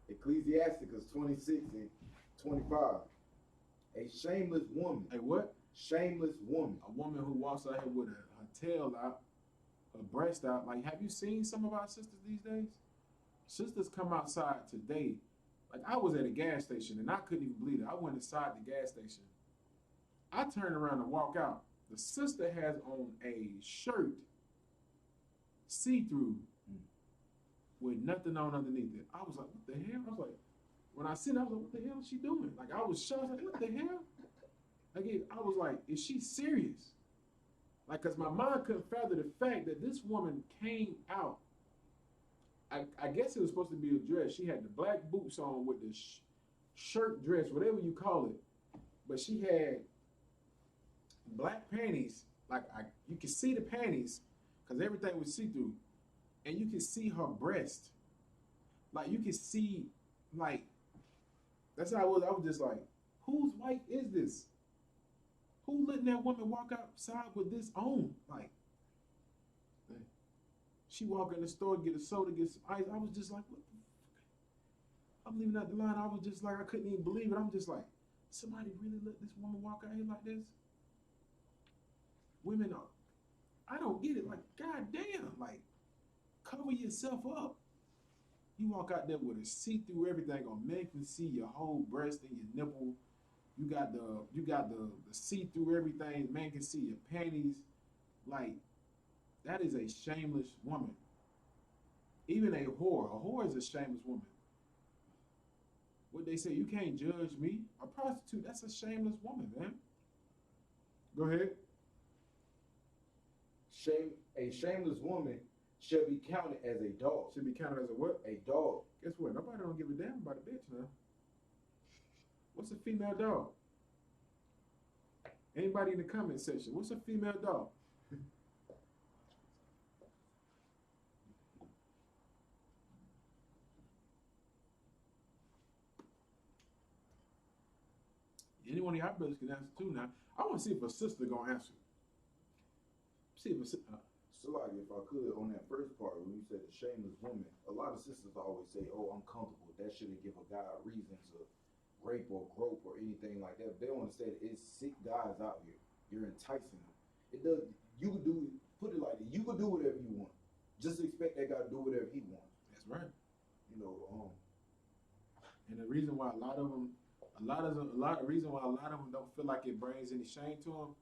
Ecclesiasticus 26 and 25. A shameless woman. A what? Shameless woman. A woman who walks out here with her tail out, her breast out. Like, have you seen some of our sisters these days? Sisters come outside today. Like, I was at a gas station and I couldn't even believe it. I went inside the gas station. I turned around and walk out. The sister has on a shirt, see-through, with nothing on underneath it. I was like, what the hell? I was like, when I seen it, I was like, what the hell is she doing? Like, I was shocked. Like, what the hell? Like, I was like, is she serious? Like, because my mind couldn't fathom the fact that this woman came out. I guess it was supposed to be a dress. She had the black boots on with the shirt dress, whatever you call it. But she had black panties. Like, you could see the panties because everything was see-through. And you can see her breast. Like, you can see, like, that's how I was. I was just like, whose wife is this? Who letting that woman walk outside with this on? Like, she walk in the store, get a soda, get some ice. I was just like, what the fuck? I'm leaving out the line. I was just like, I couldn't even believe it. I'm just like, somebody really let this woman walk out here like this? Women are, I don't get it. Like, goddamn, like, cover yourself up. You walk out there with a see-through everything on. Man can see your whole breast and your nipple. You got the see-through everything. Man can see your panties. Like, that is a shameless woman. Even a whore is a shameless woman. What they say, you can't judge me. A prostitute, that's a shameless woman, man. Go ahead. A shameless woman shall be counted as a dog. Should be counted as a what? A dog. Guess what? Nobody don't give a damn about a bitch now. What's a female dog? Anybody in the comment section, what's a female dog? Anyone of y'all brothers can answer too now. I want to see if a sister gonna answer. See if a sister. Salaki, if I could, on that first part, when you said a shameless woman, a lot of sisters always say, oh, I'm comfortable. That shouldn't give a guy a reason to rape or grope or anything like that. They don't understand it's sick guys out here. You're enticing them. It does. You could do, put it like that. You could do whatever you want. Just expect that guy to do whatever he wants. That's right. You know, and the reason why a lot of them don't feel like it brings any shame to them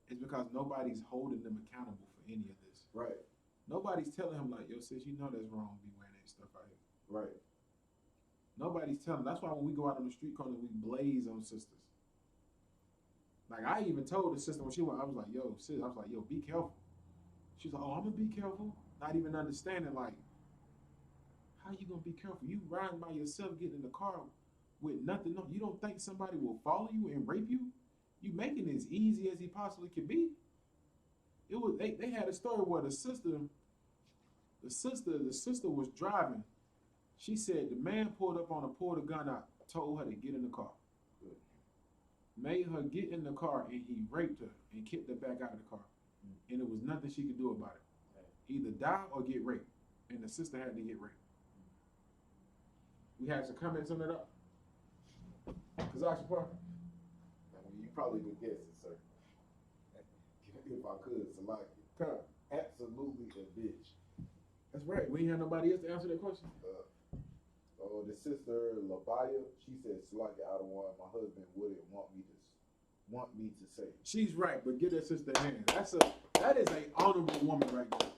is because nobody's holding them accountable for any of this. right, Nobody's telling him like, yo, sis, you know that's wrong to be wearing that stuff out here. right. Nobody's telling. That's why when we go out on the street corner, we blaze on sisters. Like, I even told the sister when she went, I was like, yo, sis, I was like, yo, be careful. She's like, oh, I'm gonna be careful. Not even understanding, like, how you gonna be careful? You riding by yourself, getting in the car with nothing. No, you don't think somebody will follow you and rape you? You making it as easy as he possibly could be. It was they had a story where the sister was driving. She said the man pulled up on her, pulled a gun out, told her to get in the car. Made her get in the car, and he raped her and kicked her back out of the car. And there was nothing she could do about it. Either die or get raped. And the sister had to get raped. We had some comments on that up. Kazaksha Parker. I mean, you probably would guess it, sir. If I could, Salaki. Absolutely a bitch. That's right. We ain't had nobody else to answer that question. The sister Labaya, she said, Salaki, out of one, my husband wouldn't want me to say. She's right, but give that sister a hand. That is a honorable woman right there.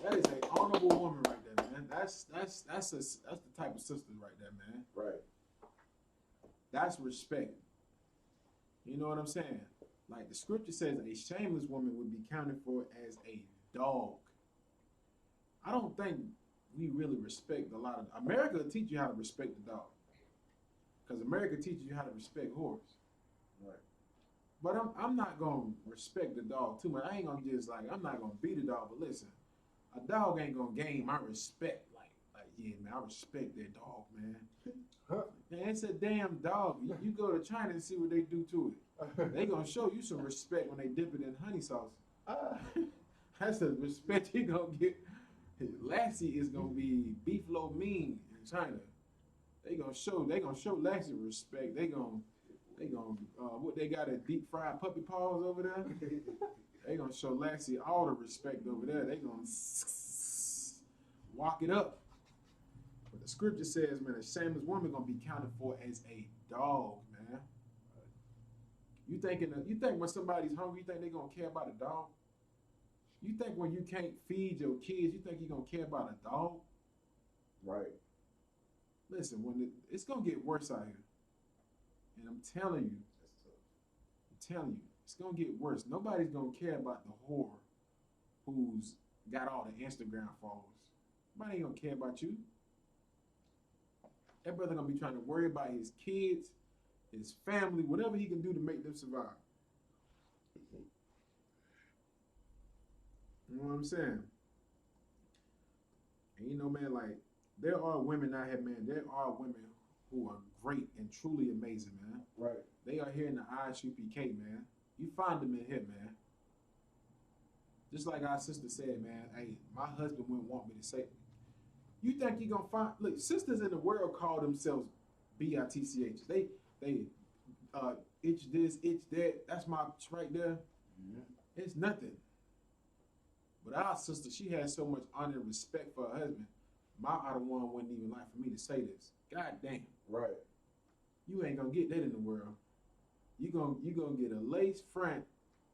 That is a honorable woman right there, man. That's the type of sister right there, man. Right. That's respect. You know what I'm saying? Like the scripture says, a shameless woman would be counted for as a dog. I don't think we really respect a lot of. America will teach you how to respect the dog. because America teaches you how to respect whores. Right. But I'm not gonna respect the dog too much. I ain't gonna just like I'm not gonna beat a dog. But listen, a dog ain't gonna gain my respect. Like yeah, man, I respect that dog, man. Man, it's a damn dog. You go to China and see what they do to it. They gonna show you some respect when they dip it in honey sauce. That's the respect you gonna get. Lassie is gonna be beef lo mein in China. They gonna show Lassie respect. They gonna what they got a deep fried puppy paws over there. They gonna show Lassie all the respect over there. They gonna walk it up. But the scripture says, man, a shameless woman gonna be counted for as a dog, man. You think when somebody's hungry, you think they gonna care about a dog? You think when you can't feed your kids, you think you gonna care about a dog? Right. Listen, it's gonna get worse out here, and I'm telling you, it's gonna get worse. Nobody's gonna care about the whore who's got all the Instagram followers. Nobody ain't gonna care about you. That brother gonna be trying to worry about his kids, his family, whatever he can do to make them survive. You know what I'm saying? And you know, man, like, there are women out here, man. There are women who are great and truly amazing, man. Right. They are here in the Isupk, man. You find them in here, man. Just like our sister said, man, hey, my husband wouldn't want me to say it. You think you're gonna find, look, sisters in the world call themselves BITCH. They itch this, itch that. That's my right there. Mm-hmm. It's nothing. But our sister, she has so much honor and respect for her husband. My other one wouldn't even like for me to say this. God damn. Right. You ain't gonna get that in the world. You gonna get a lace front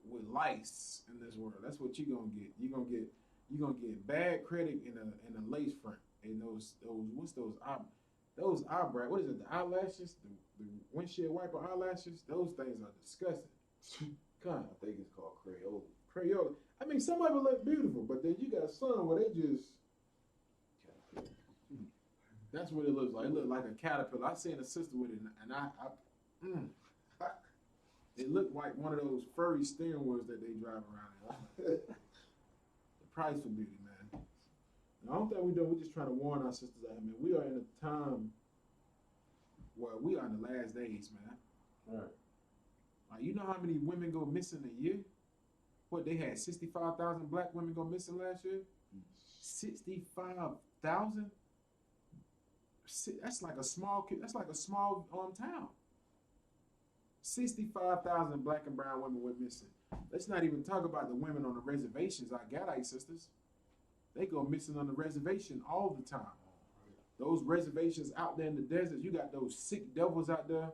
with lice in this world. That's what you gonna get. You gonna get bad credit in a lace front. And those what's those eyebrows? What is it? The eyelashes, the windshield wiper eyelashes. Those things are disgusting. Come, I think it's called Crayola. Crayola. I mean, some of it look beautiful, but then you got some where they just. That's what it looks like. It looked like a caterpillar. I seen a sister with it, and it looked like one of those furry steering wheels that they drive around in. The price for beauty, man. And I don't think we're just trying to warn our sisters out here, man. We are in a time where we are in the last days, man. Right. Like, you know how many women go missing a year? What, they had 65,000 black women go missing last year? 65,000? That's like a small town. 65,000 black and brown women went missing. Let's not even talk about the women on the reservations, our Gadite sisters. They go missing on the reservation all the time. Those reservations out there in the desert, you got those sick devils out there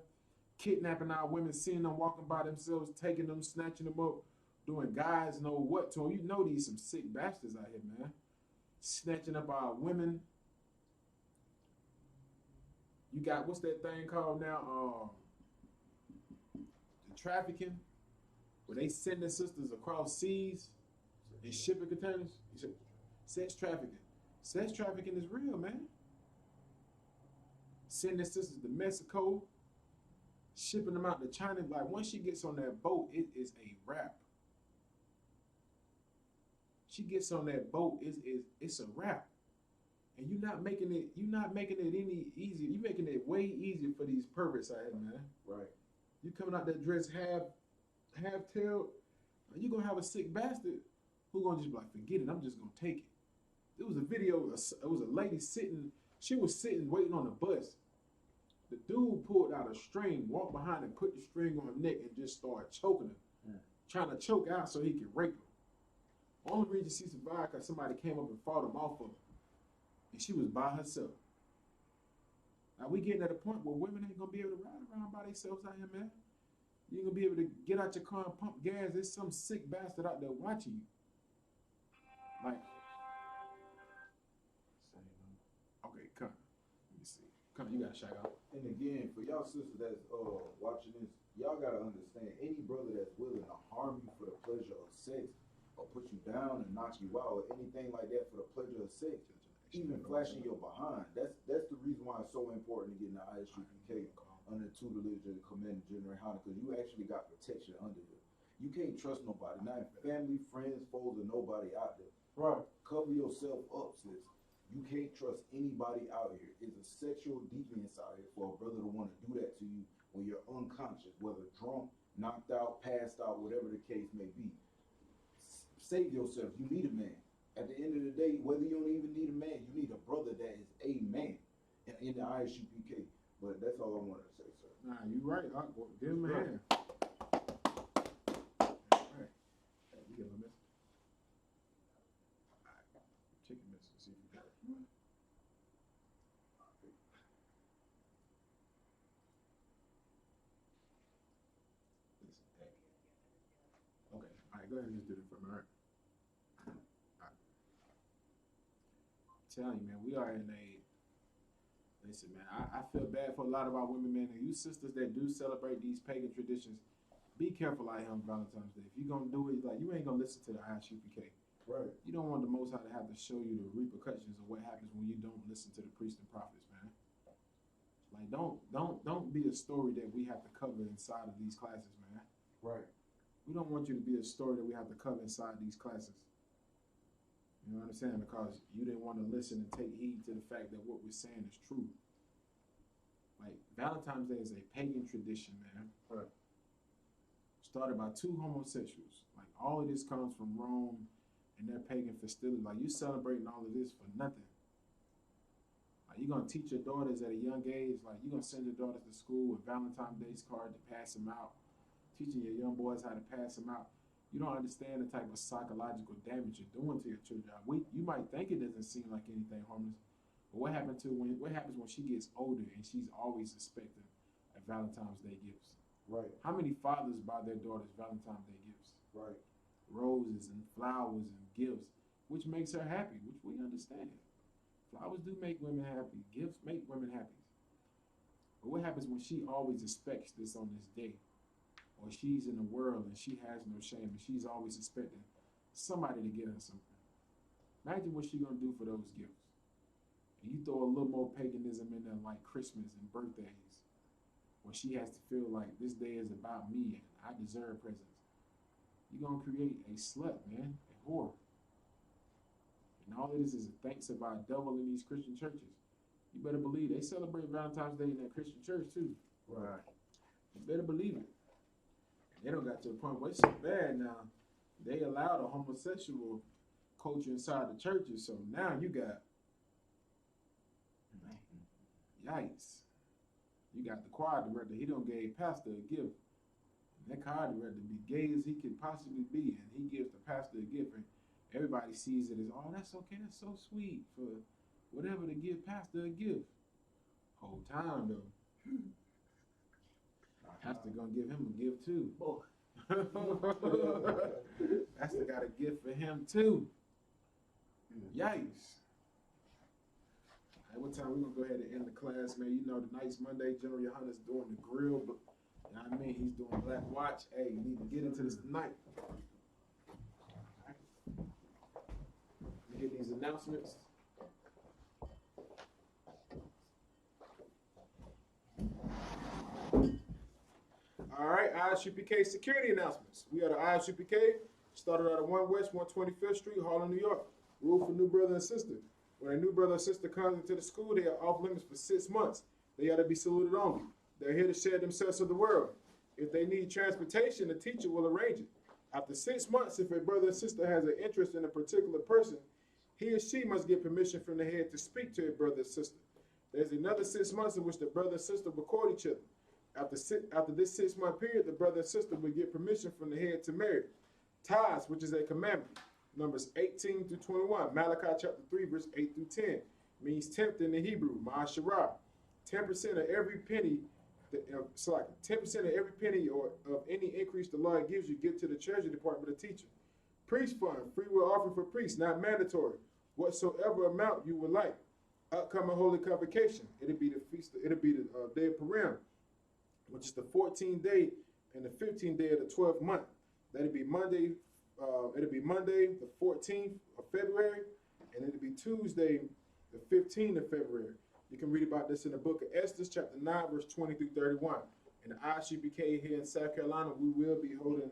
kidnapping our women, seeing them walking by themselves, taking them, snatching them up, doing guys know what to them. You know these some sick bastards out here, man. Snatching up our women. You got, what's that thing called now? The trafficking, where they send their sisters across seas in shipping containers. Sex trafficking. Sex trafficking is real, man. Sending their sisters to Mexico, shipping them out to China. Like, once she gets on that boat, it is a wrap. She gets on that boat, it's a wrap. And you're not making it any easier. You're making it way easier for these perverts out here, man. Right. You coming out that dress half-tailed, you're gonna have a sick bastard who gonna just be like, forget it, I'm just gonna take it. There was a video, it was a lady sitting, she was sitting waiting on the bus. The dude pulled out a string, walked behind and put the string on her neck and just started choking her. Trying to choke out so he could rape her. Only reason she survived because somebody came up and fought him off of her. And she was by herself. Now we getting at a point where women ain't gonna be able to ride around by themselves out here, man. You ain't gonna be able to get out your car and pump gas. There's some sick bastard out there watching you. Like, okay, come. Let me see. Come, you got a shout out. And again, for y'all sisters that's watching this, y'all gotta understand, any brother that's willing to harm you for the pleasure of sex, or put you down and knock you out, or anything like that for the pleasure of sex, even flashing your behind, that's the reason why it's so important to get in the Isupk. under the tutelage of the Commander General Hunter, because you actually got protection under you. You can't trust nobody, not family, friends, foes, or nobody out there. Right. Cover yourself up, sis. You can't trust anybody out here. It's a sexual deviance out here for a brother to want to do that to you when you're unconscious, whether drunk, knocked out, passed out, whatever the case may be. Save yourself. You need a man. At the end of the day, whether you don't even need a man, you need a brother that is a man in the Isupk. But that's all I wanted to say, sir. Nah, you right. Give him a hand. Get a message. Check your message. See if you got it. Okay. All right. Go ahead and just do it for me. All right. Telling you, man, we are in a. Listen, man, I feel bad for a lot of our women, man, and you sisters that do celebrate these pagan traditions. Be careful out here on Valentine's Day. If you're going to do it, like, you ain't going to listen to the Isupk. Right. You don't want the Most High to have to show you the repercussions of what happens when you don't listen to the priests and prophets, man. Like, don't be a story that we have to cover inside of these classes, man. Right. We don't want you to be a story that we have to cover inside these classes. You know what I'm saying? Because you didn't want to listen and take heed to the fact that what we're saying is true. Like, Valentine's Day is a pagan tradition, man. Right. Started by two homosexuals. Like, all of this comes from Rome and their pagan festivities. Like, you celebrating all of this for nothing. Like, you're going to teach your daughters at a young age, like, you're going to send your daughters to school with Valentine's Day's card to pass them out, teaching your young boys how to pass them out. You don't understand the type of psychological damage you're doing to your children. You might think it doesn't seem like anything harmless, but what happens when she gets older and she's always expecting a Valentine's Day gifts? Right. How many fathers buy their daughters Valentine's Day gifts? Right. Roses and flowers and gifts, which makes her happy, which we understand. Flowers do make women happy. Gifts make women happy. But what happens when she always expects this on this day? Or she's in the world and she has no shame and she's always expecting somebody to get her something. Imagine what she's going to do for those gifts. And you throw a little more paganism in there, like Christmas and birthdays, where she has to feel like this day is about me and I deserve presents. You're going to create a slut, man, a whore. And all of this is a thanks of our devil in these Christian churches. You better believe they celebrate Valentine's Day in that Christian church too. Right. You better believe it. And they don't got to a point where it's so bad now. They allow the homosexual culture inside the churches. So now you got, yikes. You got the choir director. He done gave pastor a gift. And that choir director be gay as he could possibly be. And he gives the pastor a gift. And everybody sees it as, oh, that's okay. That's so sweet for whatever to give pastor a gift. Whole time, though. Pastor gonna give him a gift, too. Pastor got a gift for him, too. Yikes. What time we gonna go ahead and end the class, man? You know, tonight's Monday. General Yohanna's doing the grill, but you know what I mean? He's doing Black Watch. Hey, you need to get into this tonight. Let me get these announcements. All right, Isupk security announcements. We are the Isupk. Started out at 1 West 125th Street, Harlem, New York. Rule for new brother and sister. When a new brother or sister comes into the school, they are off limits for 6 months. They are to be saluted only. They're here to share themselves with the world. If they need transportation, the teacher will arrange it. After 6 months, if a brother or sister has an interest in a particular person, he or she must get permission from the head to speak to a brother or sister. There's another 6 months in which the brother and sister will court each other. After this 6 month period, the brother and sister will get permission from the head to marry. Tithes, which is a commandment. Numbers 18 through 21. Malachi chapter 3, verse 8 through 10. Means tenth in the Hebrew. Ma'asharah. 10% of every penny, 10% of every penny or of any increase the Lord gives you, give to the treasury department of teacher. Priest fund, free will offering for priests, not mandatory. Whatsoever amount you would like. Upcoming holy convocation. It'll be the feast. It'll be the day of Purim, which is the 14th day and the 15th day of the 12th month. That'll be Monday. It'll be Monday, the 14th of February, and it'll be Tuesday, the 15th of February. You can read about this in the book of Esther, chapter 9, verse 20 through 31. In the Isupk here in South Carolina, we will be holding,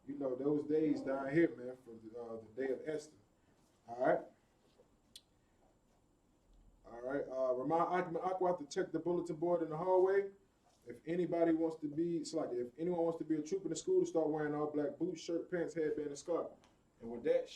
you know, those days down here, man, for the day of Esther. All right. All right. Remind Akman Aqua to check the bulletin board in the hallway. If anybody wants to be, it's like if anyone wants to be a troop in the school, to start wearing all black boots, shirt, pants, headband, and scarf. And with that,